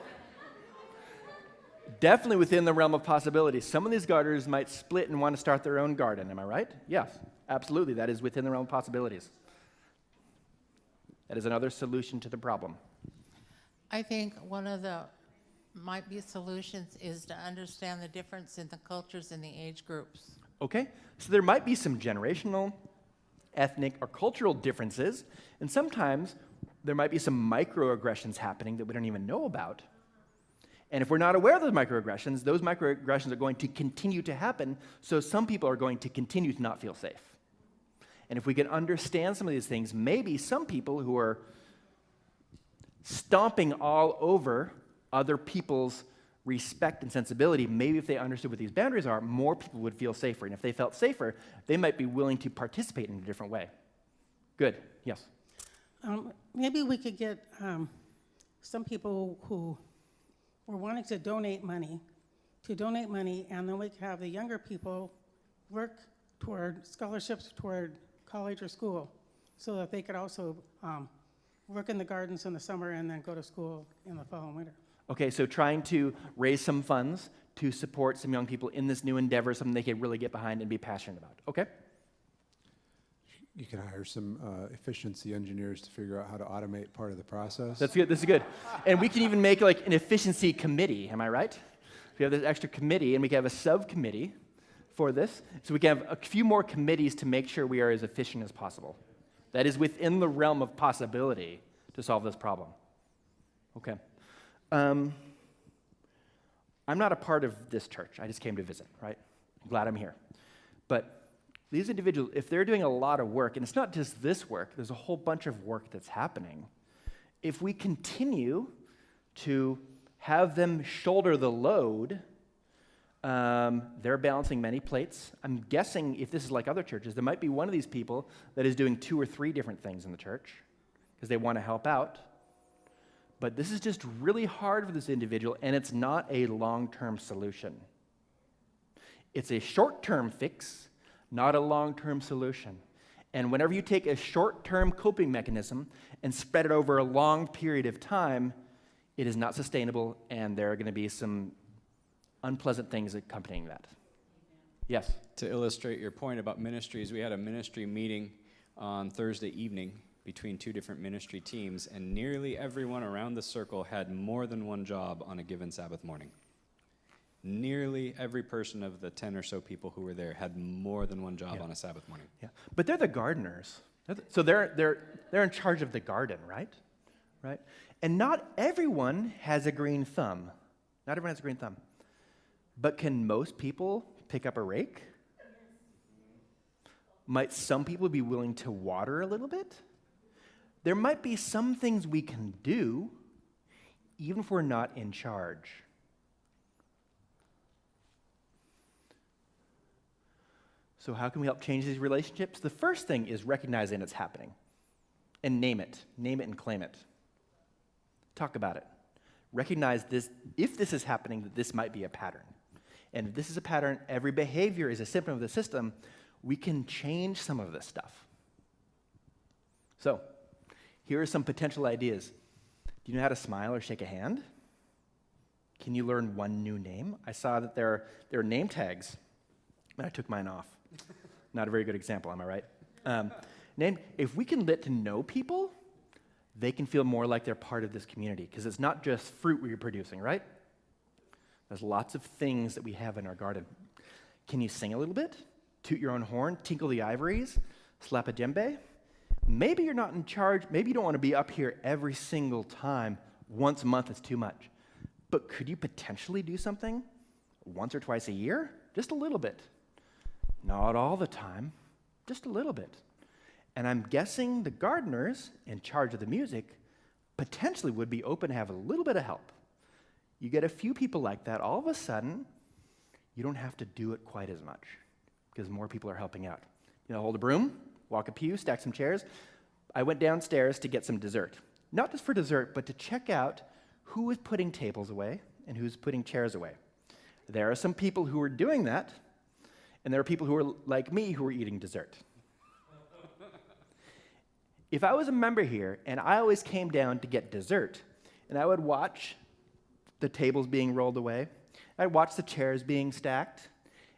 definitely within the realm of possibilities. Some of these gardeners might split and want to start their own garden. Am I right? Yes, absolutely. That is within the realm of possibilities. That is another solution to the problem. I think one of the might be solutions is to understand the difference in the cultures and the age groups. Okay, so there might be some generational, ethnic, or cultural differences, and sometimes there might be some microaggressions happening that we don't even know about. And if we're not aware of those microaggressions are going to continue to happen, so some people are going to continue to not feel safe. And if we can understand some of these things, maybe some people who are stomping all over other people's respect and sensibility, maybe if they understood what these boundaries are, more people would feel safer. And if they felt safer, they might be willing to participate in a different way. Good, yes? Maybe we could get some people who were wanting to donate money, and then we could have the younger people work toward scholarships toward college or school, so that they could also work in the gardens in the summer and then go to school in the fall and winter. Okay, so trying to raise some funds to support some young people in this new endeavor, something they can really get behind and be passionate about. Okay? You can hire some efficiency engineers to figure out how to automate part of the process. That's good. This is good. And we can even make like an efficiency committee. Am I right? We have this extra committee, and we can have a subcommittee for this. So we can have a few more committees to make sure we are as efficient as possible. That is within the realm of possibility to solve this problem. Okay. I'm not a part of this church. I just came to visit, right? I'm glad I'm here. But these individuals, if they're doing a lot of work, and it's not just this work, there's a whole bunch of work that's happening. If we continue to have them shoulder the load, they're balancing many plates. I'm guessing if this is like other churches, there might be one of these people that is doing 2 or 3 different things in the church because they want to help out. But this is just really hard for this individual, and it's not a long-term solution. It's a short-term fix, not a long-term solution. And whenever you take a short-term coping mechanism and spread it over a long period of time, it is not sustainable, and there are going to be some unpleasant things accompanying that. Yes? To illustrate your point about ministries, we had a ministry meeting on Thursday evening between 2 different ministry teams, and nearly everyone around the circle had more than one job on a given Sabbath morning. Nearly every person of the 10 or so people who were there had more than one job on a Sabbath morning. Yeah, but they're the gardeners. So they're in charge of the garden, right? Right? And not everyone has a green thumb. Not everyone has a green thumb. But can most people pick up a rake? Might some people be willing to water a little bit? There might be some things we can do even if we're not in charge. So how can we help change these relationships? The first thing is recognizing it's happening and name it. Name it and claim it. Talk about it. Recognize this, if this is happening, that this might be a pattern. And if this is a pattern, every behavior is a symptom of the system, we can change some of this stuff. So, here are some potential ideas. Do you know how to smile or shake a hand? Can you learn one new name? I saw that there are name tags, and I took mine off. Not a very good example, am I right? If we can get to know people, they can feel more like they're part of this community, because it's not just fruit we're producing, right? There's lots of things that we have in our garden. Can you sing a little bit? Toot your own horn? Tinkle the ivories? Slap a djembe? Maybe you're not in charge. Maybe you don't want to be up here every single time. Once a month is too much. But could you potentially do something once or twice a year? Just a little bit. Not all the time, just a little bit. And I'm guessing the gardeners in charge of the music potentially would be open to have a little bit of help. You get a few people like that, all of a sudden, you don't have to do it quite as much because more people are helping out. You know, hold a broom, walk a pew, stack some chairs. I went downstairs to get some dessert. Not just for dessert, but to check out who is putting tables away and who's putting chairs away. There are some people who are doing that, and there are people who are like me who are eating dessert. If I was a member here and I always came down to get dessert, and I would watch the tables being rolled away, I'd watch the chairs being stacked,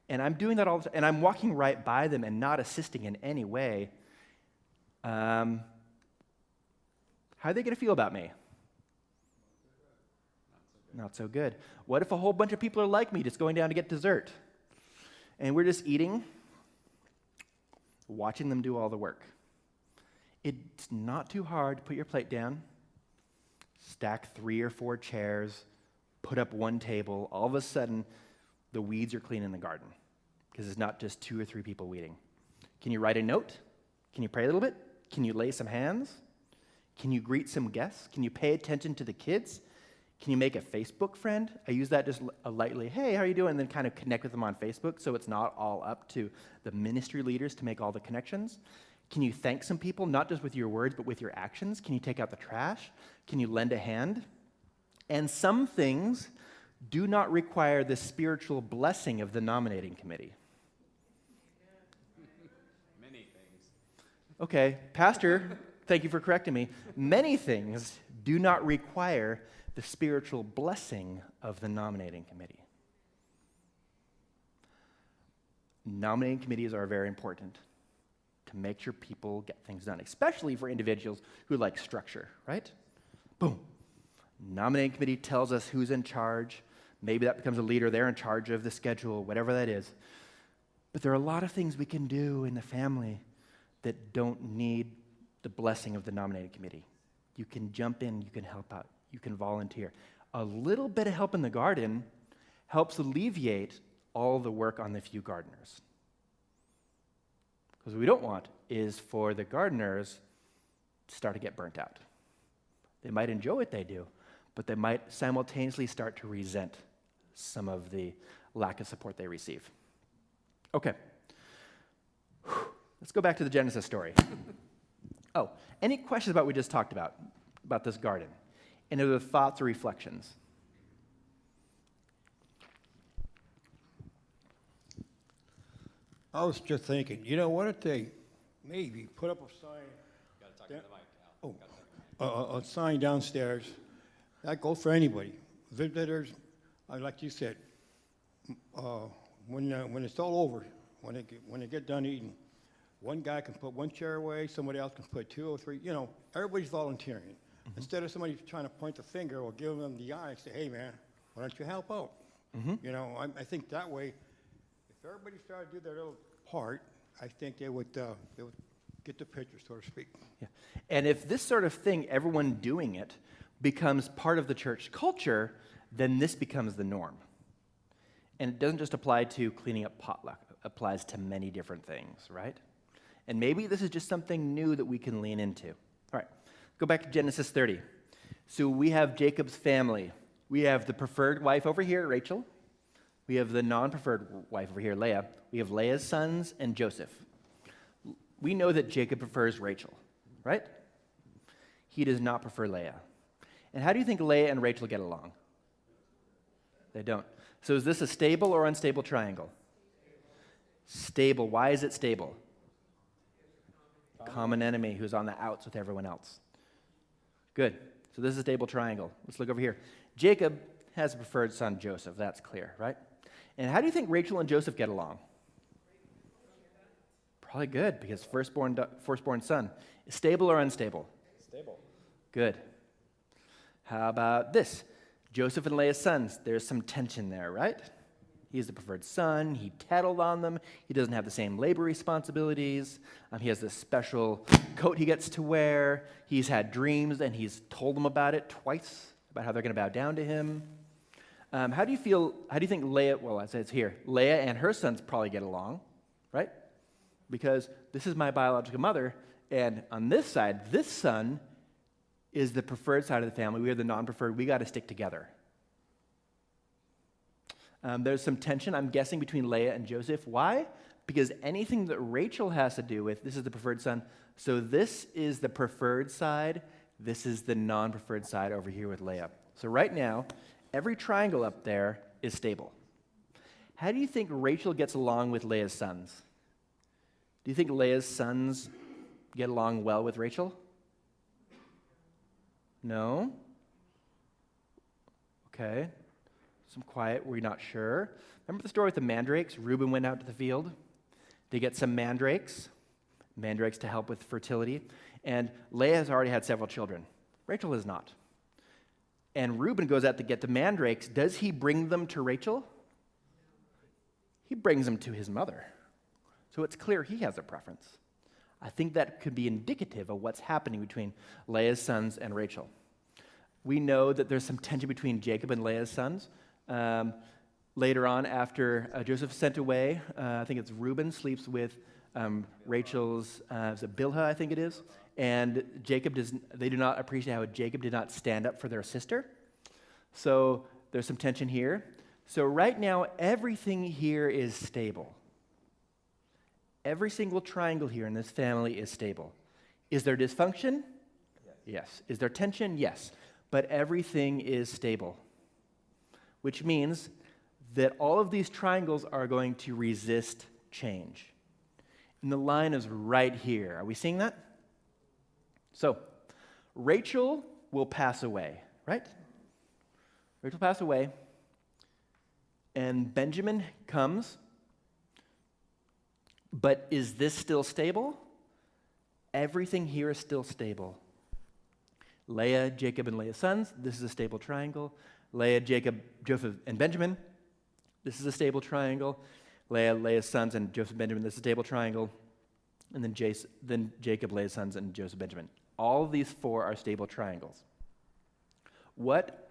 and I'm doing that all the time, and I'm walking right by them and not assisting in any way, how are they going to feel about me? Not so good. What if a whole bunch of people are like me, just going down to get dessert? And we're just eating, watching them do all the work. It's not too hard to put your plate down, stack 3 or 4 chairs, put up one table. All of a sudden, the weeds are clean in the garden because it's not just 2 or 3 people weeding. Can you write a note? Can you pray a little bit? Can you lay some hands? Can you greet some guests? Can you pay attention to the kids? Can you make a Facebook friend? I use that just lightly. Hey, how are you doing? And then kind of connect with them on Facebook so it's not all up to the ministry leaders to make all the connections. Can you thank some people, not just with your words, but with your actions? Can you take out the trash? Can you lend a hand? And some things do not require the spiritual blessing of the nominating committee. Many things. Okay, Pastor, thank you for correcting me. Many things do not require the spiritual blessing of the nominating committee. Nominating committees are very important to make sure people get things done, especially for individuals who like structure, right? Boom. Nominating committee tells us who's in charge. Maybe that becomes a leader. They're in charge of the schedule, whatever that is. But there are a lot of things we can do in the family that don't need the blessing of the nominating committee. You can jump in, you can help out, you can volunteer. A little bit of help in the garden helps alleviate all the work on the few gardeners. Because what we don't want is for the gardeners to start to get burnt out. They might enjoy what they do, but they might simultaneously start to resent some of the lack of support they receive. Okay. Let's go back to the Genesis story. Oh, any questions about what we just talked about this garden? Any other thoughts or reflections? I was just thinking, you know, what if they maybe put up a sign? Got to talk to the mic, Al. A sign downstairs. That goes for anybody. Visitors, like you said, when it's all over, when they get done eating, one guy can put 1 chair away, somebody else can put 2 or 3. You know, everybody's volunteering. Mm-hmm. Instead of somebody trying to point the finger or give them the eye and say, hey, man, why don't you help out? Mm-hmm. You know, I think that way, if everybody started to do their little part, I think they would get the picture, so to speak. Yeah. And if this sort of thing, everyone doing it, becomes part of the church culture, then this becomes the norm. And it doesn't just apply to cleaning up potluck. It applies to many different things, right? And maybe this is just something new that we can lean into. All right, go back to Genesis 30. So we have Jacob's family. We have the preferred wife over here, Rachel. We have the non-preferred wife over here, Leah. We have Leah's sons and Joseph. We know that Jacob prefers Rachel, right? He does not prefer Leah. And how do you think Leah and Rachel get along? They don't. So is this a stable or unstable triangle? Stable. Why is it stable? Common enemy who's on the outs with everyone else. Good. So this is a stable triangle. Let's look over here. Jacob has a preferred son, Joseph. That's clear, right? And how do you think Rachel and Joseph get along? Probably good, because firstborn son. Stable or unstable? Stable. Good. How about this? Joseph and Leah's sons. There's some tension there, right? He's the preferred son. He tattled on them. He doesn't have the same labor responsibilities. He has this special coat he gets to wear. He's had dreams, and he's told them about it twice, about how they're going to bow down to him. How do you think Leah, well, as it's here, Leah and her sons probably get along, right? Because this is my biological mother, and on this side, this son is the preferred side of the family. We are the non-preferred. We got to stick together. There's some tension, I'm guessing, between Leah and Joseph. Why? Because anything that Rachel has to do with, this is the preferred son, so this is the preferred side, this is the non-preferred side over here with Leah. So right now, every triangle up there is stable. How do you think Rachel gets along with Leah's sons? Do you think Leah's sons get along well with Rachel? No? Okay. Some quiet, we're not sure. Remember the story with the mandrakes? Reuben went out to the field to get some mandrakes to help with fertility. And Leah has already had several children. Rachel has not. and Reuben goes out to get the mandrakes, does he bring them to Rachel? He brings them to his mother. So it's clear he has a preference. I think that could be indicative of what's happening between Leah's sons and Rachel. We know that there's some tension between Jacob and Leah's sons. Later on, after Joseph sent away, I think it's Reuben sleeps with Rachel's, is it Bilhah, I think it is, and they do not appreciate how Jacob did not stand up for their sister. So there's some tension here. So right now, everything here is stable. Every single triangle here in this family is stable. Is there dysfunction? Yes. Is there tension? Yes. But everything is stable, which means that all of these triangles are going to resist change. And the line is right here. Are we seeing that? So, Rachel will pass away, right? Rachel will pass away, and Benjamin comes. But is this still stable? Everything here is still stable. Leah, Jacob, and Leah's sons, this is a stable triangle. Leah, Jacob, Joseph, and Benjamin, this is a stable triangle. Leah, Leah's sons, and Joseph, Benjamin, this is a stable triangle. And then Jacob, Leah's sons, and Joseph, Benjamin. All of these four are stable triangles. What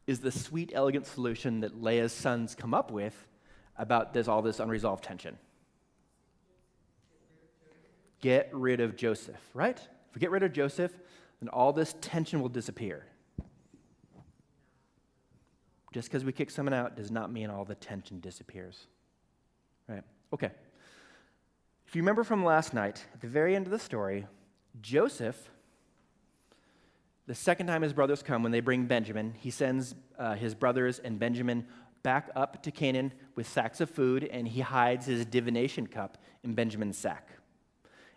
is the sweet, elegant solution that Leah's sons come up with about all this unresolved tension? Get rid of Joseph, right? If we get rid of Joseph, then all this tension will disappear. Just because we kick someone out does not mean all the tension disappears. Right? Okay. If you remember from last night, at the very end of the story, Joseph, the second time his brothers come, when they bring Benjamin, he sends his brothers and Benjamin back up to Canaan with sacks of food, and he hides his divination cup in Benjamin's sack.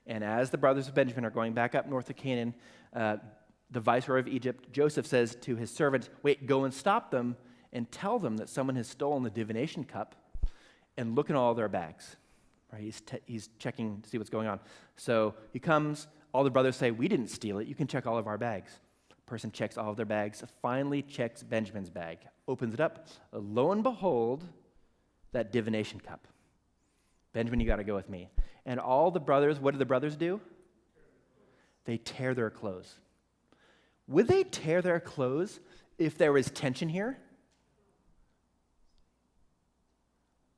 And as the brothers of Benjamin are going back up north of Canaan, the viceroy of Egypt, Joseph, says to his servants, wait, go and stop them and tell them that someone has stolen the divination cup, and look in all their bags. Right? He's checking to see what's going on. So he comes, all the brothers say, we didn't steal it, you can check all of our bags. Person checks all of their bags, finally checks Benjamin's bag, opens it up, lo and behold, that divination cup. Benjamin, you got to go with me. And all the brothers, what do the brothers do? They tear their clothes. Would they tear their clothes if there was tension here?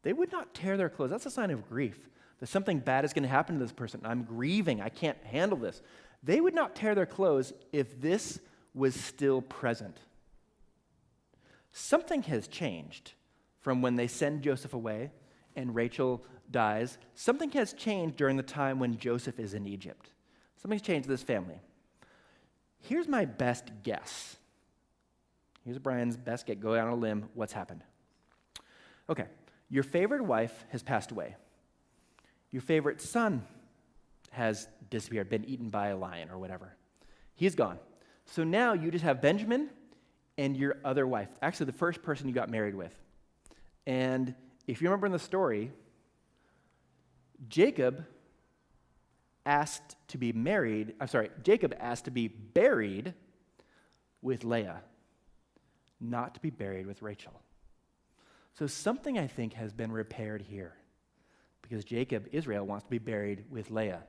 They would not tear their clothes. That's a sign of grief. That something bad is going to happen to this person. I'm grieving. I can't handle this. They would not tear their clothes if this was still present. Something has changed from when they send Joseph away and Rachel dies. Something has changed during the time when Joseph is in Egypt. Something's changed in this family. Here's my best guess. Here's Brian's best guess. Go out on a limb. What's happened? Okay. Your favorite wife has passed away. Your favorite son has disappeared, been eaten by a lion or whatever. He's gone. So now you just have Benjamin and your other wife, actually the first person you got married with. And if you remember in the story, Jacob asked to be buried with Leah, not to be buried with Rachel. So something, I think, has been repaired here because Jacob, Israel, wants to be buried with Leah.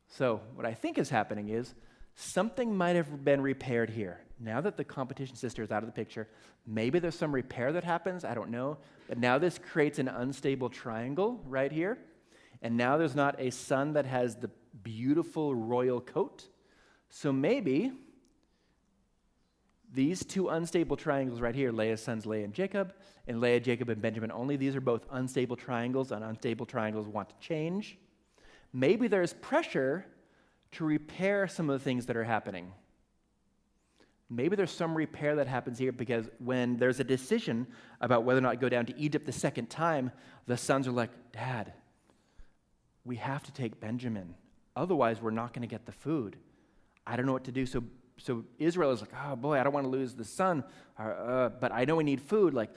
So what I think is happening is something might have been repaired here. Now that the competition sister is out of the picture, maybe there's some repair that happens, I don't know. But now this creates an unstable triangle right here. And now there's not a son that has the beautiful royal coat. So maybe these two unstable triangles right here, Leah's sons, Leah and Jacob, and Leah, Jacob, and Benjamin only, these are both unstable triangles, and unstable triangles want to change. Maybe there's pressure to repair some of the things that are happening. Maybe there's some repair that happens here because when there's a decision about whether or not to go down to Egypt the second time, the sons are like, Dad, we have to take Benjamin. Otherwise, we're not going to get the food. I don't know what to do. So Israel is like, oh boy, I don't want to lose the son, but I know we need food. Like,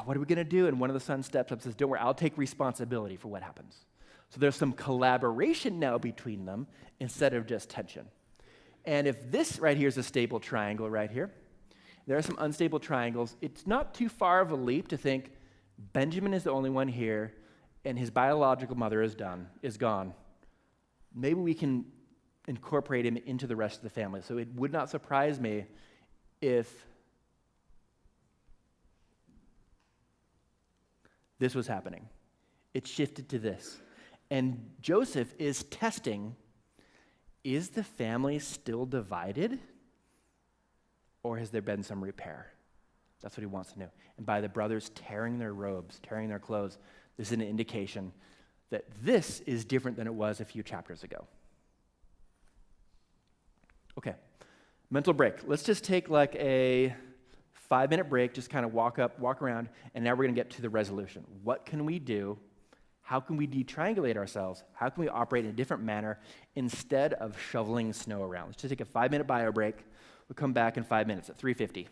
what are we going to do? And one of the sons steps up and says, don't worry, I'll take responsibility for what happens. So there's some collaboration now between them instead of just tension. And if this right here is a stable triangle right here, There are some unstable triangles. It's not too far of a leap to think Benjamin is the only one here, and his biological mother is gone. Maybe we can incorporate him into the rest of the family. So it would not surprise me if this was happening. It shifted to this. And Joseph is testing, is the family still divided? Or has there been some repair? That's what he wants to know. And by the brothers tearing their robes, tearing their clothes, this is an indication that this is different than it was a few chapters ago. Okay, mental break. Let's just take like a 5-minute break, just kind of walk around, and now we're going to get to the resolution. What can we do? How can we detriangulate ourselves? How can we operate in a different manner instead of shoveling snow around? Let's just take a 5-minute bio break. We'll come back in 5 minutes at 3:50.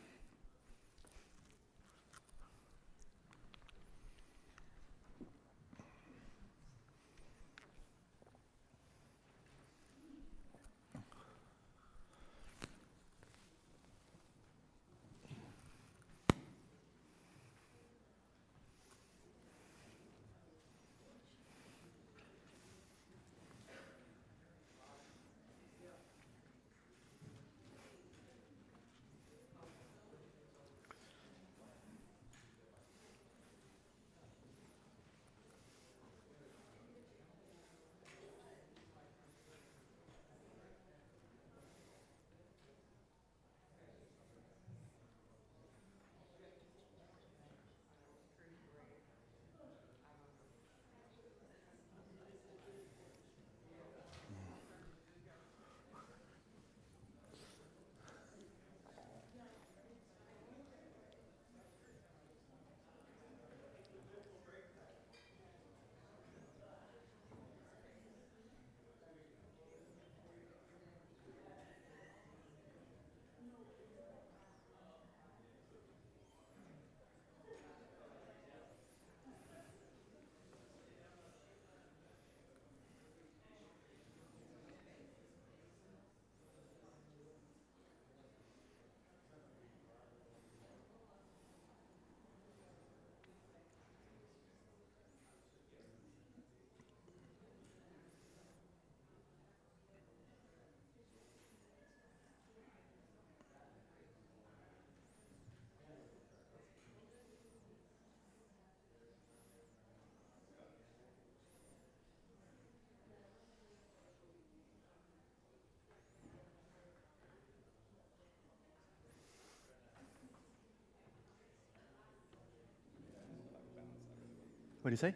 What do you say?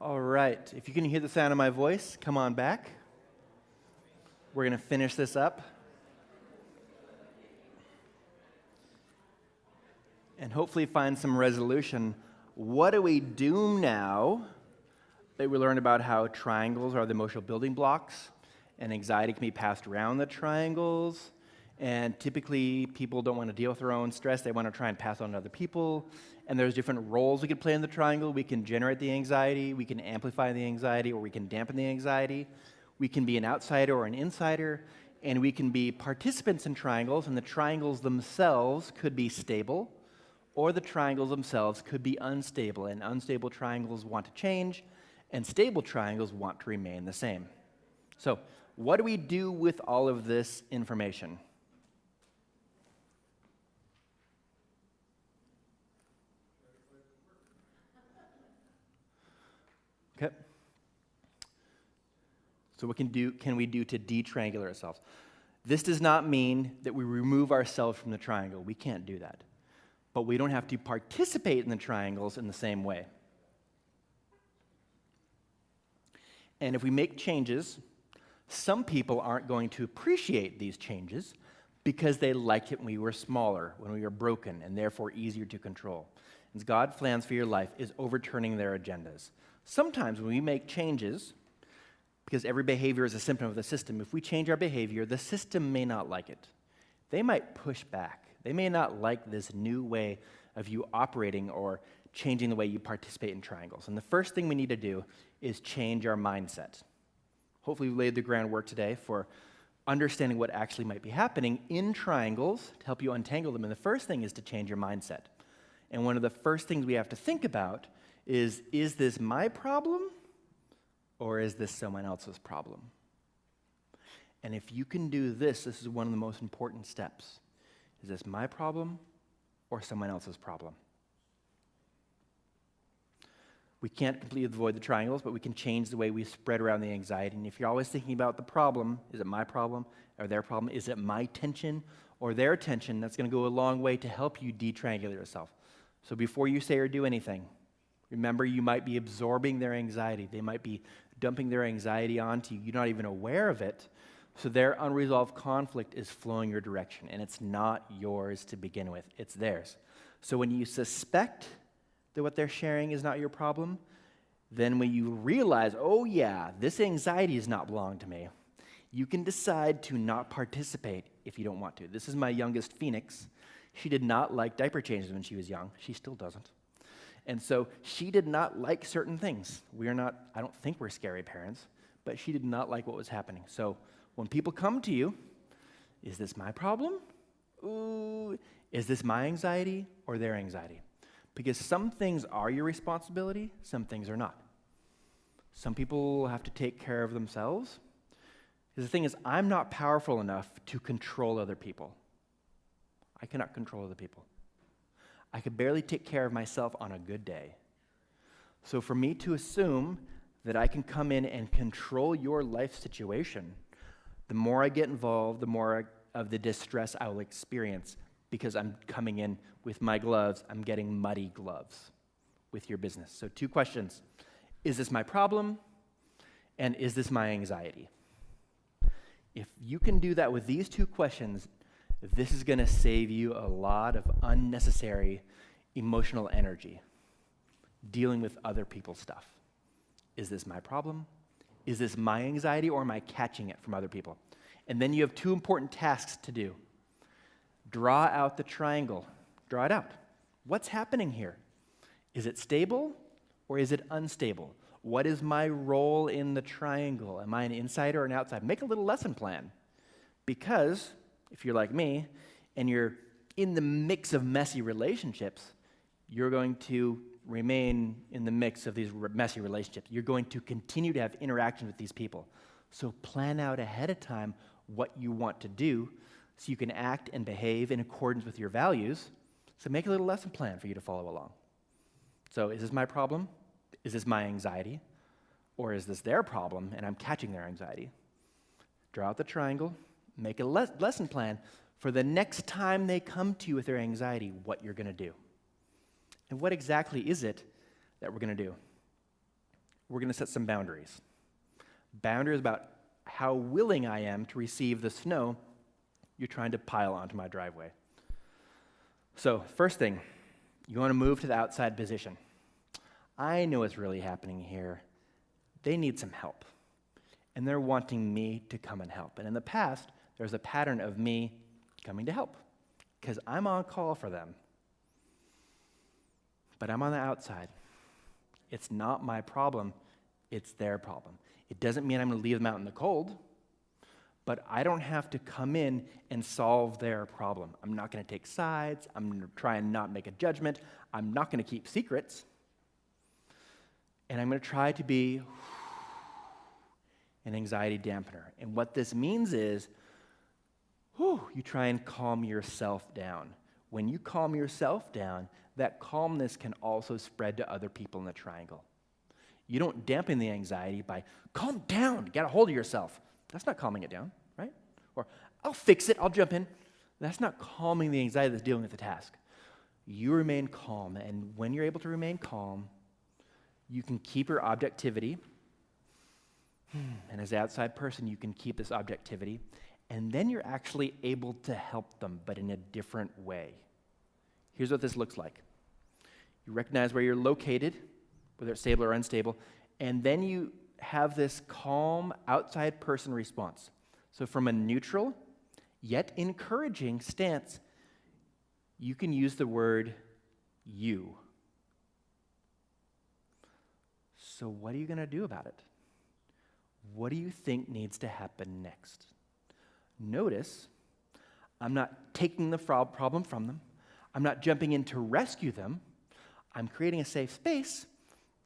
All right, if you can hear the sound of my voice, come on back. We're going to finish this up. And hopefully find some resolution. What do we do now that we learned about how triangles are the emotional building blocks and anxiety can be passed around the triangles? And typically, people don't want to deal with their own stress. They want to try and pass on to other people. And there's different roles we can play in the triangle. We can generate the anxiety, we can amplify the anxiety, or we can dampen the anxiety. We can be an outsider or an insider. And we can be participants in triangles, and the triangles themselves could be stable, or the triangles themselves could be unstable. And unstable triangles want to change, and stable triangles want to remain the same. So, what do we do with all of this information? Okay. So what can we do to detriangulate ourselves? This does not mean that we remove ourselves from the triangle. We can't do that. But we don't have to participate in the triangles in the same way. And if we make changes, some people aren't going to appreciate these changes because they liked it when we were smaller, when we were broken, and therefore easier to control. And God's plans for your life is overturning their agendas. Sometimes when we make changes, because every behavior is a symptom of the system, if we change our behavior, the system may not like it. They might push back. They may not like this new way of you operating or changing the way you participate in triangles. And the first thing we need to do is change our mindset. Hopefully we laid the groundwork today for understanding what actually might be happening in triangles to help you untangle them. And the first thing is to change your mindset. And one of the first things we have to think about is this my problem or is this someone else's problem? And if you can do this, this is one of the most important steps. Is this my problem or someone else's problem? We can't completely avoid the triangles, but we can change the way we spread around the anxiety. And if you're always thinking about the problem, is it my problem or their problem? Is it my tension or their tension? That's going to go a long way to help you detriangulate yourself. So before you say or do anything, remember you might be absorbing their anxiety. They might be dumping their anxiety onto you. You're not even aware of it. So their unresolved conflict is flowing your direction, and it's not yours to begin with. It's theirs. So when you suspect that what they're sharing is not your problem, then when you realize, oh yeah, this anxiety does not belong to me, you can decide to not participate if you don't want to. This is my youngest, Phoenix. She did not like diaper changes when she was young. She still doesn't. And so she did not like certain things. I don't think we're scary parents, but she did not like what was happening. So when people come to you, is this my problem? Ooh, is this my anxiety or their anxiety? Because some things are your responsibility, some things are not. Some people have to take care of themselves. Because the thing is, I'm not powerful enough to control other people. I cannot control other people. I could barely take care of myself on a good day. So for me to assume that I can come in and control your life situation, the more I get involved, the more of the distress I will experience because I'm coming in with my gloves. I'm getting muddy gloves with your business. So 2 questions. Is this my problem? And is this my anxiety? If you can do that with these 2 questions, this is going to save you a lot of unnecessary emotional energy dealing with other people's stuff. Is this my problem? Is this my anxiety, or am I catching it from other people? And then you have 2 important tasks to do. Draw out the triangle. Draw it out. What's happening here? Is it stable or is it unstable? What is my role in the triangle? Am I an insider or an outsider? Make a little lesson plan. Because if you're like me and you're in the mix of messy relationships, you're going to remain in the mix of these messy relationships. You're going to continue to have interactions with these people. So plan out ahead of time what you want to do so you can act and behave in accordance with your values. So make a little lesson plan for you to follow along. So is this my problem? Is this my anxiety? Or is this their problem and I'm catching their anxiety? Draw out the triangle, make a lesson plan for the next time they come to you with their anxiety, what you're going to do. And what exactly is it that we're going to do? we're going to set some boundaries. Boundaries about how willing I am to receive the snow you're trying to pile onto my driveway. So, first thing, you want to move to the outside position. I know what's really happening here. They need some help, and they're wanting me to come and help. And in the past, there's a pattern of me coming to help because I'm on call for them. But I'm on the outside. It's not my problem, it's their problem. It doesn't mean I'm going to leave them out in the cold, but I don't have to come in and solve their problem. I'm not going to take sides. I'm going to try and not make a judgment. I'm not going to keep secrets. And I'm going to try to be an anxiety dampener. And what this means is, you try and calm yourself down. When you calm yourself down, that calmness can also spread to other people in the triangle. You don't dampen the anxiety by, calm down, get a hold of yourself. That's not calming it down, right? Or, I'll fix it, I'll jump in. That's not calming the anxiety that's dealing with the task. You remain calm, and when you're able to remain calm, you can keep your objectivity, and as an outside person, you can keep this objectivity, and then you're actually able to help them, but in a different way. Here's what this looks like. You recognize where you're located, whether it's stable or unstable, and then you have this calm outside person response. So from a neutral, yet encouraging stance, you can use the word you. So what are you going to do about it? What do you think needs to happen next? Notice, I'm not taking the problem from them. I'm not jumping in to rescue them. I'm creating a safe space,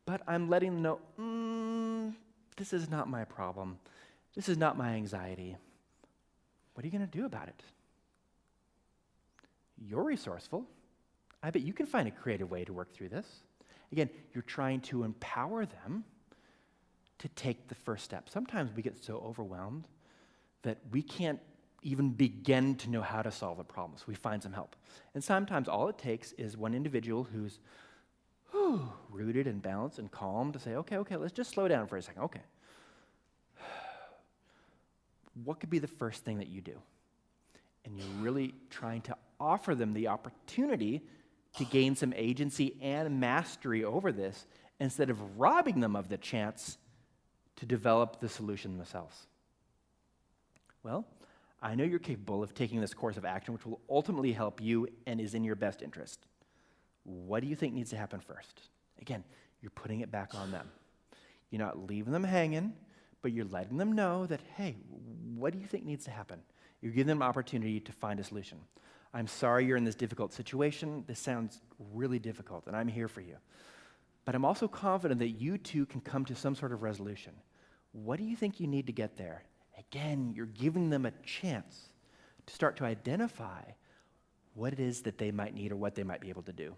but I'm letting them know, this is not my problem. This is not my anxiety. What are you going to do about it? You're resourceful. I bet you can find a creative way to work through this. Again, you're trying to empower them to take the first step. Sometimes we get so overwhelmed that we can't even begin to know how to solve the problem, so we find some help. And sometimes all it takes is one individual who's rooted and balanced and calm to say, okay, let's just slow down for a second. Okay. What could be the first thing that you do? And you're really trying to offer them the opportunity to gain some agency and mastery over this instead of robbing them of the chance to develop the solution themselves. Well, I know you're capable of taking this course of action, which will ultimately help you and is in your best interest. What do you think needs to happen first? Again, you're putting it back on them. You're not leaving them hanging, but you're letting them know that, hey, what do you think needs to happen? You're giving them an opportunity to find a solution. I'm sorry you're in this difficult situation. This sounds really difficult, and I'm here for you. But I'm also confident that you two can come to some sort of resolution. What do you think you need to get there? Again, you're giving them a chance to start to identify what it is that they might need or what they might be able to do.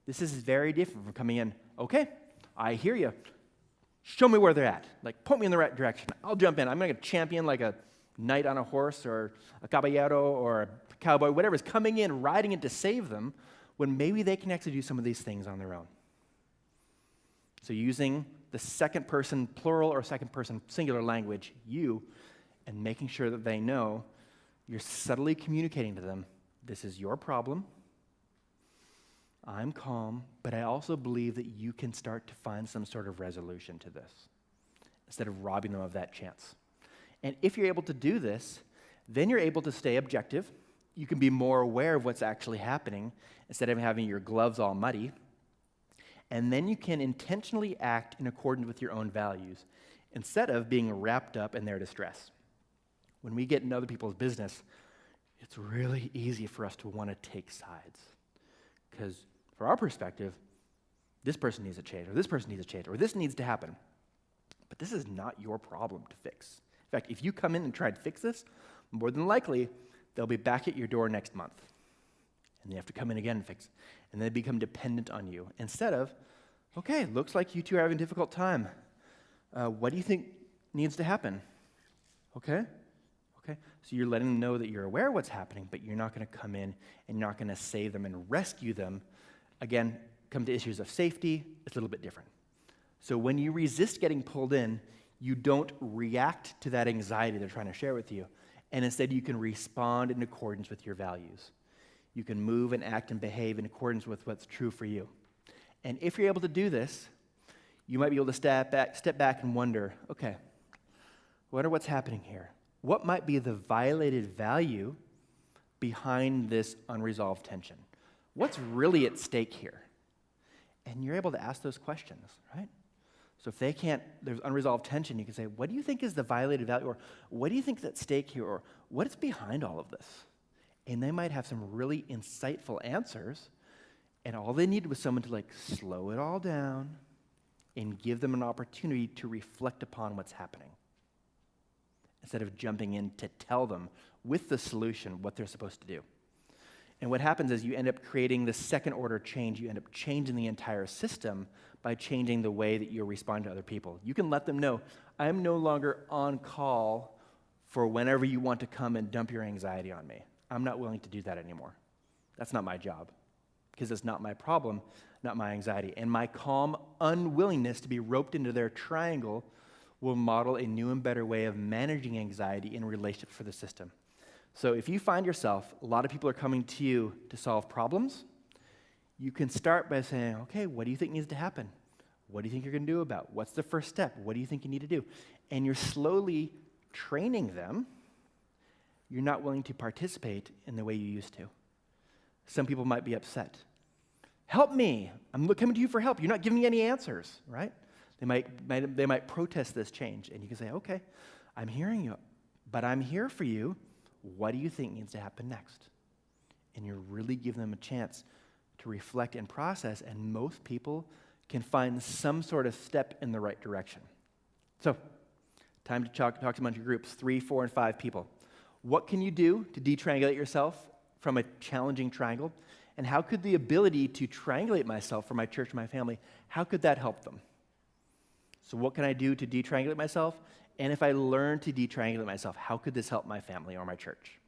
This is very different from coming in, okay, I hear you. Show me where they're at. Like, point me in the right direction. I'll jump in. I'm going to champion like a knight on a horse or a caballero or a cowboy, whatever's coming in, riding in to save them, when maybe they can actually do some of these things on their own. So using the second person plural or second person singular language, you, and making sure that they know you're subtly communicating to them, this is your problem. I'm calm, but I also believe that you can start to find some sort of resolution to this instead of robbing them of that chance. And if you're able to do this, then you're able to stay objective. You can be more aware of what's actually happening instead of having your gloves all muddy. And then you can intentionally act in accordance with your own values instead of being wrapped up in their distress. When we get in other people's business, it's really easy for us to want to take sides. Because from our perspective, this person needs to change, or this person needs to change, or this needs to happen. But this is not your problem to fix. In fact, if you come in and try to fix this, more than likely, they'll be back at your door next month. And they have to come in again and fix it. And they become dependent on you. Instead of, okay, looks like you two are having a difficult time. What do you think needs to happen? Okay? So you're letting them know that you're aware of what's happening, but you're not going to come in and you're not going to save them and rescue them. Again, come to issues of safety, it's a little bit different. So when you resist getting pulled in, you don't react to that anxiety they're trying to share with you, and instead you can respond in accordance with your values. You can move and act and behave in accordance with what's true for you. And if you're able to do this, you might be able to step back and wonder, okay, wonder what's happening here. What might be the violated value behind this unresolved tension? What's really at stake here? And you're able to ask those questions, right? So if there's unresolved tension, you can say, what do you think is the violated value? Or what do you think is at stake here? Or what is behind all of this? And they might have some really insightful answers, and all they needed was someone to slow it all down and give them an opportunity to reflect upon what's happening, instead of jumping in to tell them with the solution what they're supposed to do. And what happens is you end up creating the second order change. You end up changing the entire system by changing the way that you respond to other people. You can let them know, I'm no longer on call for whenever you want to come and dump your anxiety on me. I'm not willing to do that anymore. That's not my job, because it's not my problem, not my anxiety. And my calm unwillingness to be roped into their triangle will model a new and better way of managing anxiety in relationships for the system. So if you find yourself, a lot of people are coming to you to solve problems, you can start by saying, okay, what do you think needs to happen? What do you think you're going to do about it? What's the first step? What do you think you need to do? And you're slowly training them. You're not willing to participate in the way you used to. Some people might be upset. Help me. I'm coming to you for help. You're not giving me any answers, right? They might protest this change. And you can say, okay, I'm hearing you, but I'm here for you. What do you think needs to happen next? And you're really giving them a chance to reflect and process, and most people can find some sort of step in the right direction. So, time to talk to a bunch of groups, 3, 4, and 5 people. What can you do to detriangulate yourself from a challenging triangle? And how could the ability to triangulate myself for my church and my family, how could that help them? So what can I do to detriangulate myself? And if I learn to detriangulate myself, how could this help my family or my church?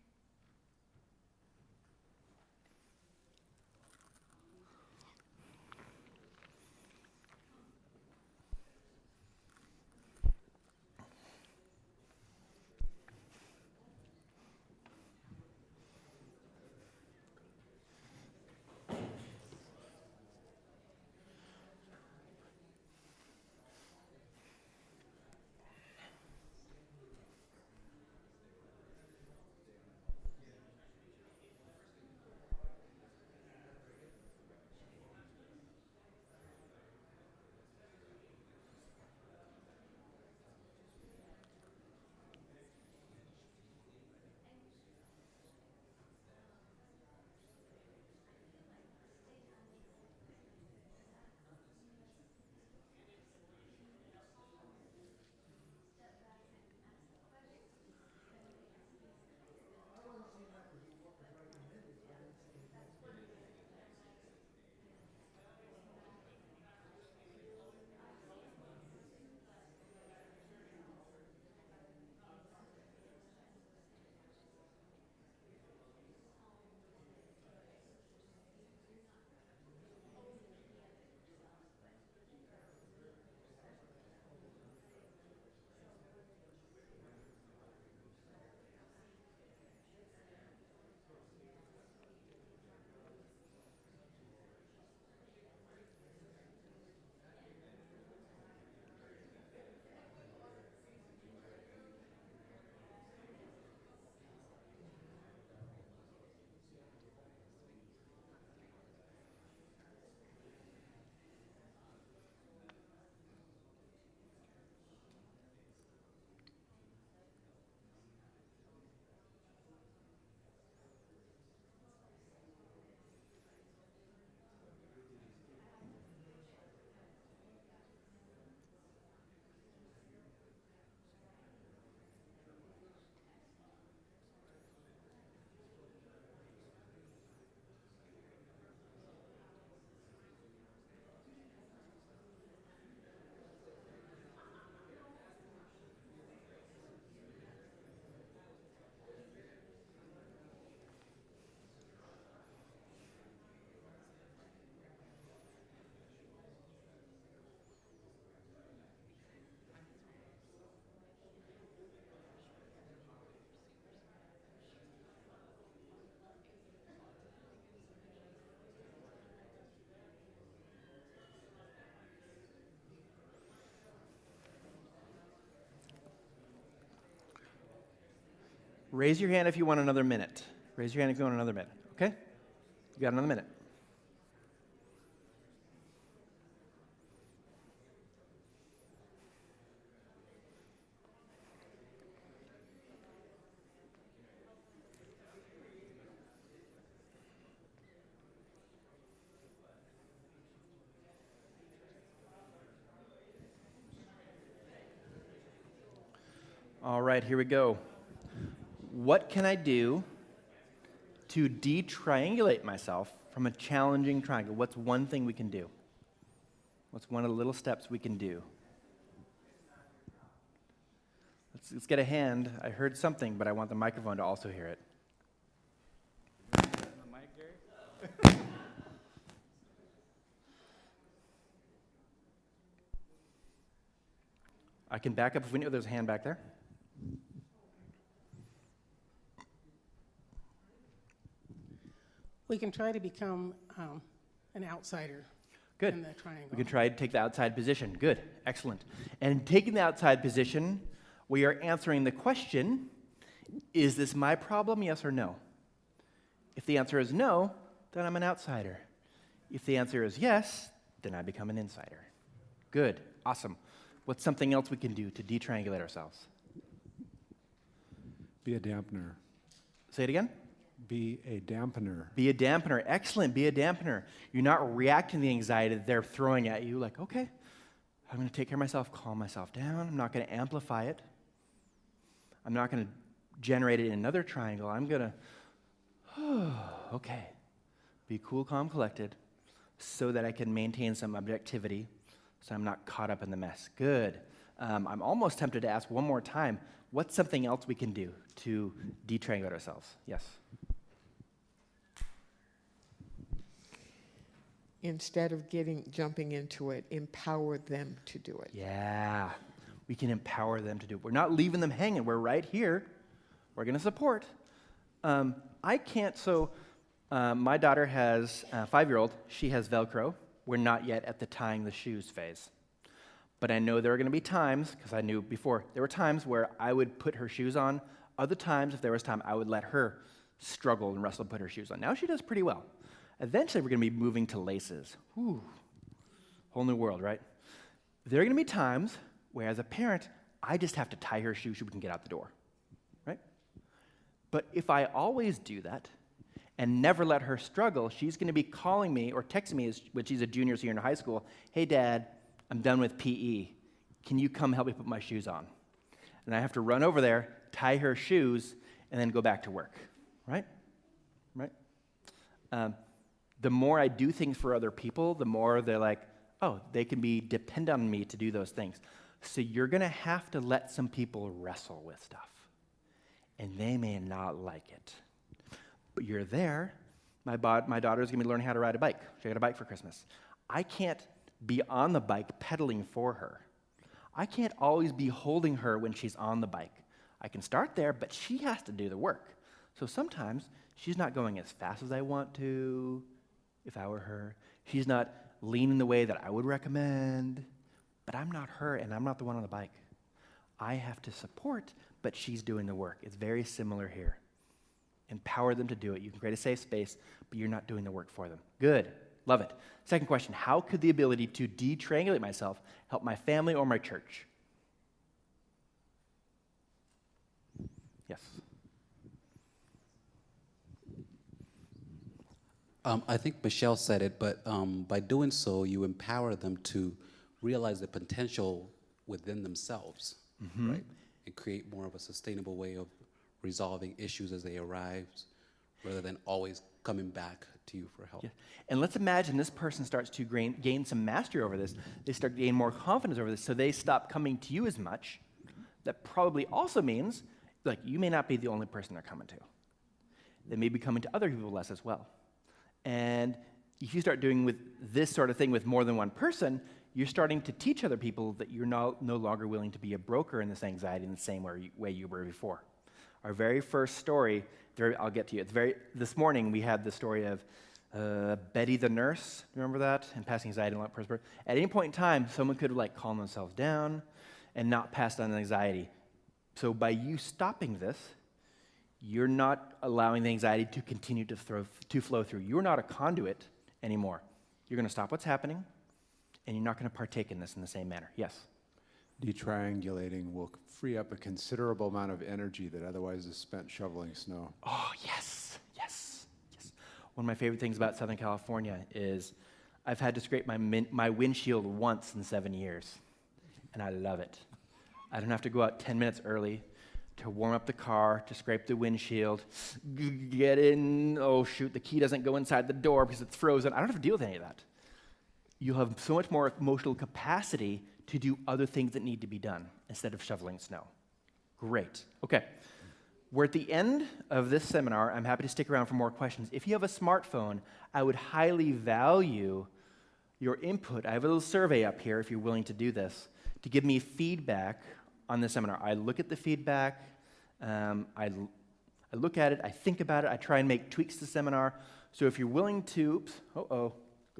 Raise your hand if you want another minute. Raise your hand if you want another minute, okay? You got another minute. All right, here we go. What can I do to de-triangulate myself from a challenging triangle? What's one thing we can do? What's one of the little steps we can do? Let's get a hand. I heard something, but I want the microphone to also hear it. I can back up if we know there's a hand back there. We can try to become an outsider Good. in the triangle. We can try to take the outside position. Good. Excellent. And taking the outside position, we are answering the question, is this my problem, yes or no? If the answer is no, then I'm an outsider. If the answer is yes, then I become an insider. Good. Awesome. What's something else we can do to de-triangulate ourselves? Be a dampener. Say it again. Be a dampener. Be a dampener. Excellent. Be a dampener. You're not reacting to the anxiety that they're throwing at you like, okay, I'm going to take care of myself, calm myself down. I'm not going to amplify it. I'm not going to generate it in another triangle. I'm going to, okay, be cool, calm, collected so that I can maintain some objectivity so I'm not caught up in the mess. Good. I'm almost tempted to ask one more time, what's something else we can do to de-triangulate ourselves? Yes. Instead of jumping into it, empower them to do it. Yeah, we can empower them to do it. We're not leaving them hanging. We're right here. We're going to support. I can't, my daughter has a 5-year-old. She has Velcro. We're not yet at the tying the shoes phase. But I know there are going to be times, because I knew before, there were times where I would put her shoes on. Other times, if there was time, I would let her struggle and wrestle to put her shoes on. Now she does pretty well. Eventually, we're going to be moving to laces. Whew. Whole new world, right? There are going to be times where, as a parent, I just have to tie her shoes so we can get out the door, right? But if I always do that and never let her struggle, she's going to be calling me or texting me when she's a junior or senior in high school, hey, Dad, I'm done with PE. Can you come help me put my shoes on? And I have to run over there, tie her shoes, and then go back to work, right? Right? The more I do things for other people, the more they're like, oh, they can be dependent on me to do those things. So you're going to have to let some people wrestle with stuff. And they may not like it. But you're there. My daughter's going to be learning how to ride a bike. She got a bike for Christmas. I can't be on the bike pedaling for her. I can't always be holding her when she's on the bike. I can start there, but she has to do the work. So sometimes she's not going as fast as I want to. If I were her, she's not leaning the way that I would recommend, but I'm not her and I'm not the one on the bike. I have to support, but she's doing the work. It's very similar here. Empower them to do it. You can create a safe space, but you're not doing the work for them. Good. Love it. Second question, how could the ability to de-triangulate myself help my family or my church? Yes. I think Michelle said it, but by doing so, you empower them to realize the potential within themselves, right? And create more of a sustainable way of resolving issues as they arise, rather than always coming back to you for help. Yeah. And let's imagine this person starts to gain some mastery over this. They start to gain more confidence over this, so they stop coming to you as much. That probably also means, like, you may not be the only person they're coming to. They may be coming to other people less as well. And if you start doing with this sort of thing with more than one person, you're starting to teach other people that you're no longer willing to be a broker in this anxiety in the same way you were before. Our very first story, I'll get to you. This morning we had the story of Betty the nurse. Remember that? And passing anxiety on person. At any point in time, someone could have calm themselves down and not pass on anxiety. So by you stopping this, you're not allowing the anxiety to continue to flow through. You're not a conduit anymore. You're going to stop what's happening, and you're not going to partake in this in the same manner. Yes? Detriangulating will free up a considerable amount of energy that otherwise is spent shoveling snow. Oh, yes, yes, yes. One of my favorite things about Southern California is I've had to scrape my windshield once in 7 years, and I love it. I don't have to go out 10 minutes early to warm up the car, to scrape the windshield, get in, oh shoot, the key doesn't go inside the door because it's frozen. I don't have to deal with any of that. You'll have so much more emotional capacity to do other things that need to be done instead of shoveling snow. Great. Okay. We're at the end of this seminar. I'm happy to stick around for more questions. If you have a smartphone, I would highly value your input. I have a little survey up here if you're willing to do this, to give me feedback on the seminar. I look at the feedback, I look at it, I think about it, I try and make tweaks to the seminar. So if you're willing to, go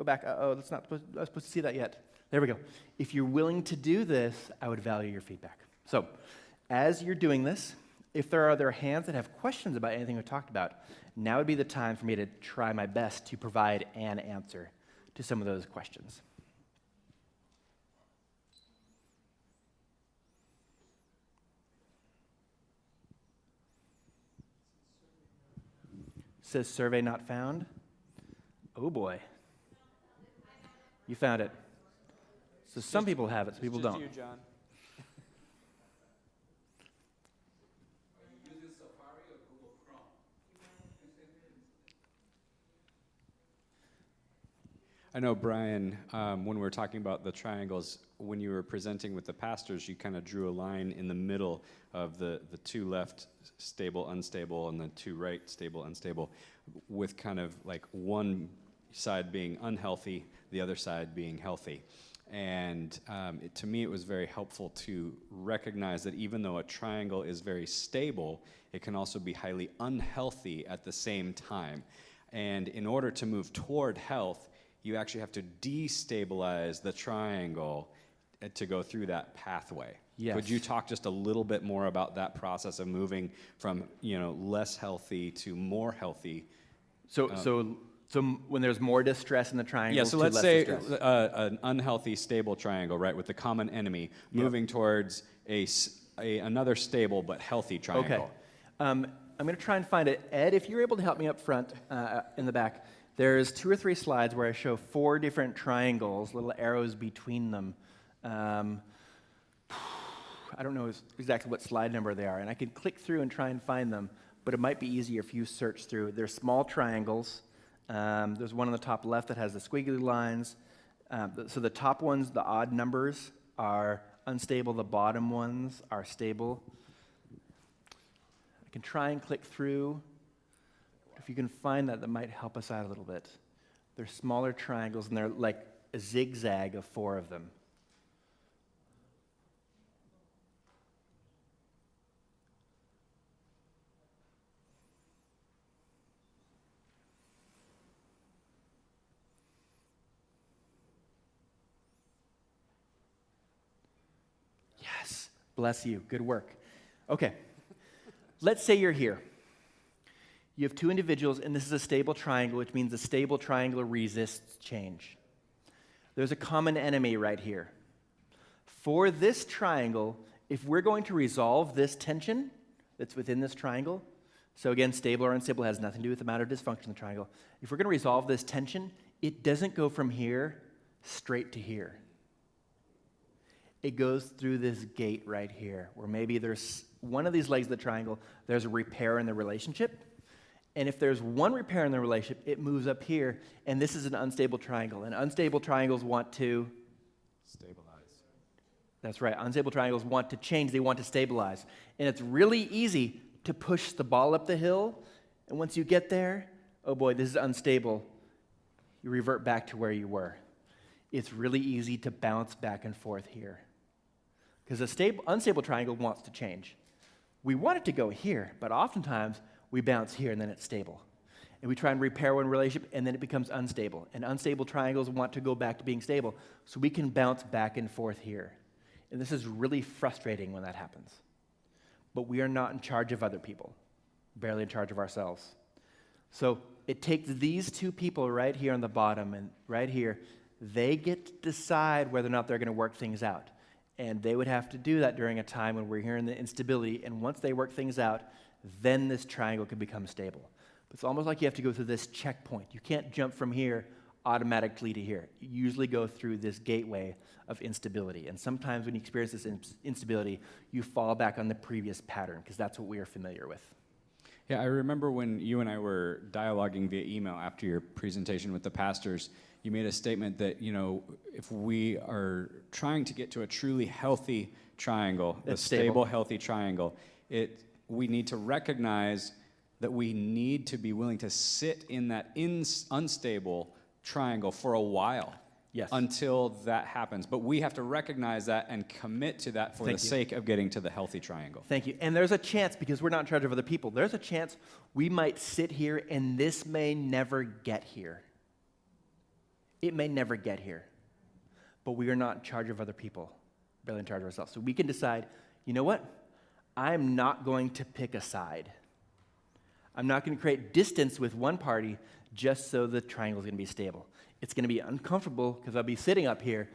back, that's not supposed, I was supposed to see that yet. There we go. If you're willing to do this, I would value your feedback. So as you're doing this, if there are other hands that have questions about anything we talked about, now would be the time for me to try my best to provide an answer to some of those questions. Says survey not found. Oh boy. You found it. So some people have it, some people don't. You, John. I know, Brian, when we were talking about the triangles, when you were presenting with the pastors, you kind of drew a line in the middle of the two left stable, unstable, and the two right stable, unstable, with kind of like one side being unhealthy, the other side being healthy. And to me, it was very helpful to recognize that even though a triangle is very stable, it can also be highly unhealthy at the same time. And in order to move toward health, you actually have to destabilize the triangle to go through that pathway. Yes. Could you talk just a little bit more about that process of moving from, less healthy to more healthy? So when there's more distress in the triangle, yeah, so let's say an unhealthy, stable triangle, right, with the common enemy, moving towards another stable but healthy triangle. Okay. I'm going to try and find it. Ed, if you're able to help me up front in the back, there's 2 or 3 slides where I show 4 different triangles, little arrows between them. I don't know exactly what slide number they are, and I could click through and try and find them, but it might be easier if you search through. They're small triangles. There's one on the top left that has the squiggly lines. So the top ones, the odd numbers, are unstable. The bottom ones are stable. I can try and click through. If you can find that, that might help us out a little bit. They're smaller triangles, and they're like a zigzag of 4 of them. Yes, bless you. Good work. Okay, let's say you're here. You have 2 individuals, and this is a stable triangle, which means a stable triangle resists change. There's a common enemy right here. For this triangle, if we're going to resolve this tension that's within this triangle, so again, stable or unstable has nothing to do with the amount of dysfunction in the triangle. If we're going to resolve this tension, it doesn't go from here straight to here. It goes through this gate right here, where maybe there's one of these legs of the triangle, there's a repair in the relationship. And if there's one repair in the relationship, it moves up here, and this is an unstable triangle. And unstable triangles want to stabilize. That's right. Unstable triangles want to change. They want to stabilize. And it's really easy to push the ball up the hill, and once you get there, oh boy, this is unstable. You revert back to where you were. It's really easy to bounce back and forth here, because unstable triangle wants to change. We want it to go here, but oftentimes we bounce here and then it's stable. And we try and repair one relationship and then it becomes unstable. And unstable triangles want to go back to being stable, so we can bounce back and forth here. And this is really frustrating when that happens. But we are not in charge of other people. barely in charge of ourselves. So it takes these two people right here on the bottom and right here, they get to decide whether or not they're going to work things out. And they would have to do that during a time when we're hearing the instability. And once they work things out, then this triangle can become stable. But it's almost like you have to go through this checkpoint. You can't jump from here automatically to here. You usually go through this gateway of instability. And sometimes when you experience this instability, you fall back on the previous pattern because that's what we are familiar with. Yeah, I remember when you and I were dialoguing via email after your presentation with the pastors, you made a statement that, you know, if we are trying to get to a truly healthy triangle, a stable, healthy triangle, we need to recognize that we need to be willing to sit in that unstable triangle for a while. Yes. Until that happens. But we have to recognize that and commit to that for the sake of getting to the healthy triangle. Thank you. And there's a chance, because we're not in charge of other people, there's a chance we might sit here and this may never get here. It may never get here. But we are not in charge of other people, barely in charge of ourselves. So we can decide, you know what? I'm not going to pick a side. I'm not going to create distance with one party just so the triangle is going to be stable. It's going to be uncomfortable because I'll be sitting up here,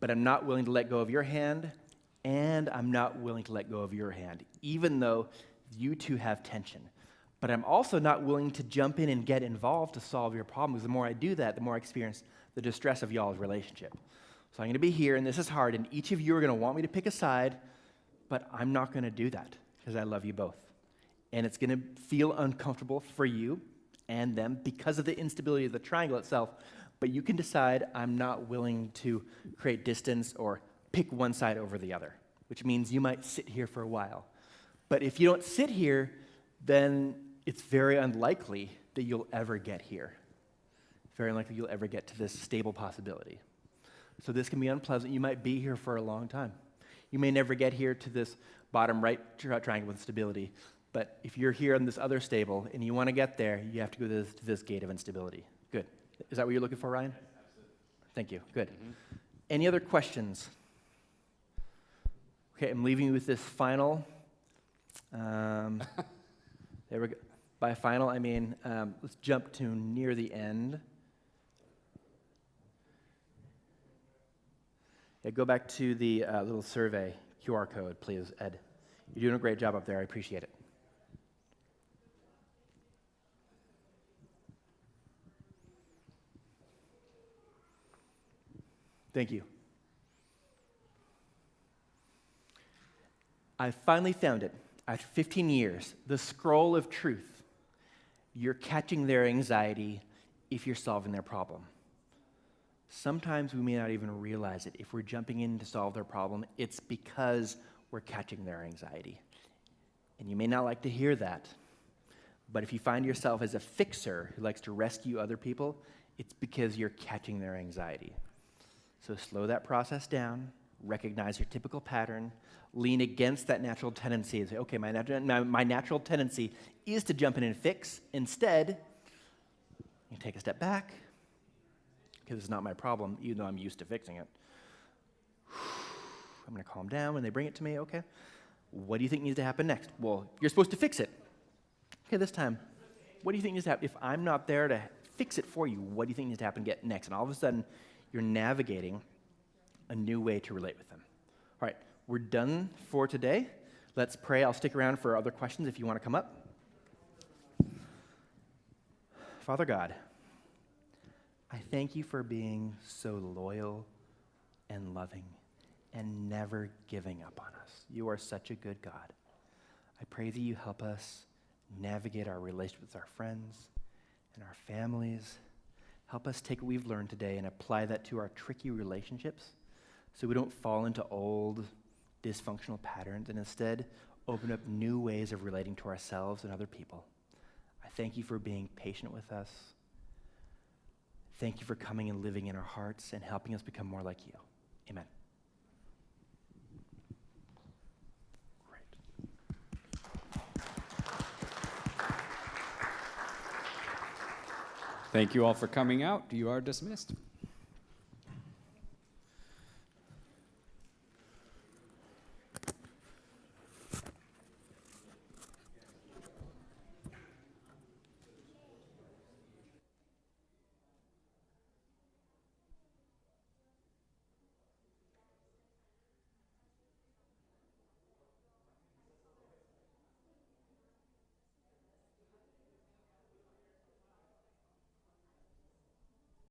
but I'm not willing to let go of your hand, and I'm not willing to let go of your hand, even though you two have tension. But I'm also not willing to jump in and get involved to solve your problem, because the more I do that, the more I experience the distress of y'all's relationship. So I'm going to be here, and this is hard, and each of you are going to want me to pick a side, but I'm not going to do that because I love you both. And it's going to feel uncomfortable for you and them because of the instability of the triangle itself. But you can decide, I'm not willing to create distance or pick one side over the other, which means you might sit here for a while. But if you don't sit here, then it's very unlikely that you'll ever get here. Very unlikely you'll ever get to this stable possibility. So this can be unpleasant. You might be here for a long time. You may never get here to this bottom right triangle with stability. But if you're here on this other stable and you want to get there, you have to go to this gate of instability. Good. Is that what you're looking for, Ryan? Thank you. Good. Any other questions? Okay, I'm leaving you with this final. There we go. By final, I mean, let's jump to near the end. Yeah, go back to the little survey QR code, please, Ed. You're doing a great job up there. I appreciate it. Thank you. I finally found it. After 15 years, the scroll of truth. You're catching their anxiety if you're solving their problem. Sometimes we may not even realize it. If we're jumping in to solve their problem, it's because we're catching their anxiety. And you may not like to hear that, but if you find yourself as a fixer who likes to rescue other people, it's because you're catching their anxiety. So slow that process down, recognize your typical pattern, lean against that natural tendency and say, okay, my natural tendency is to jump in and fix. Instead, you take a step back, because it's not my problem, even though I'm used to fixing it. I'm going to calm down when they bring it to me. Okay, what do you think needs to happen next? Well, you're supposed to fix it. Okay, this time, what do you think needs to happen? If I'm not there to fix it for you, what do you think needs to happen next? And all of a sudden, you're navigating a new way to relate with them. All right, we're done for today. Let's pray. I'll stick around for other questions if you want to come up. Father God, I thank you for being so loyal and loving and never giving up on us. You are such a good God. I pray that you help us navigate our relationship with our friends and our families. Help us take what we've learned today and apply that to our tricky relationships so we don't fall into old dysfunctional patterns and instead open up new ways of relating to ourselves and other people. I thank you for being patient with us. Thank you for coming and living in our hearts and helping us become more like you. Amen. Thank you all for coming out. You are dismissed.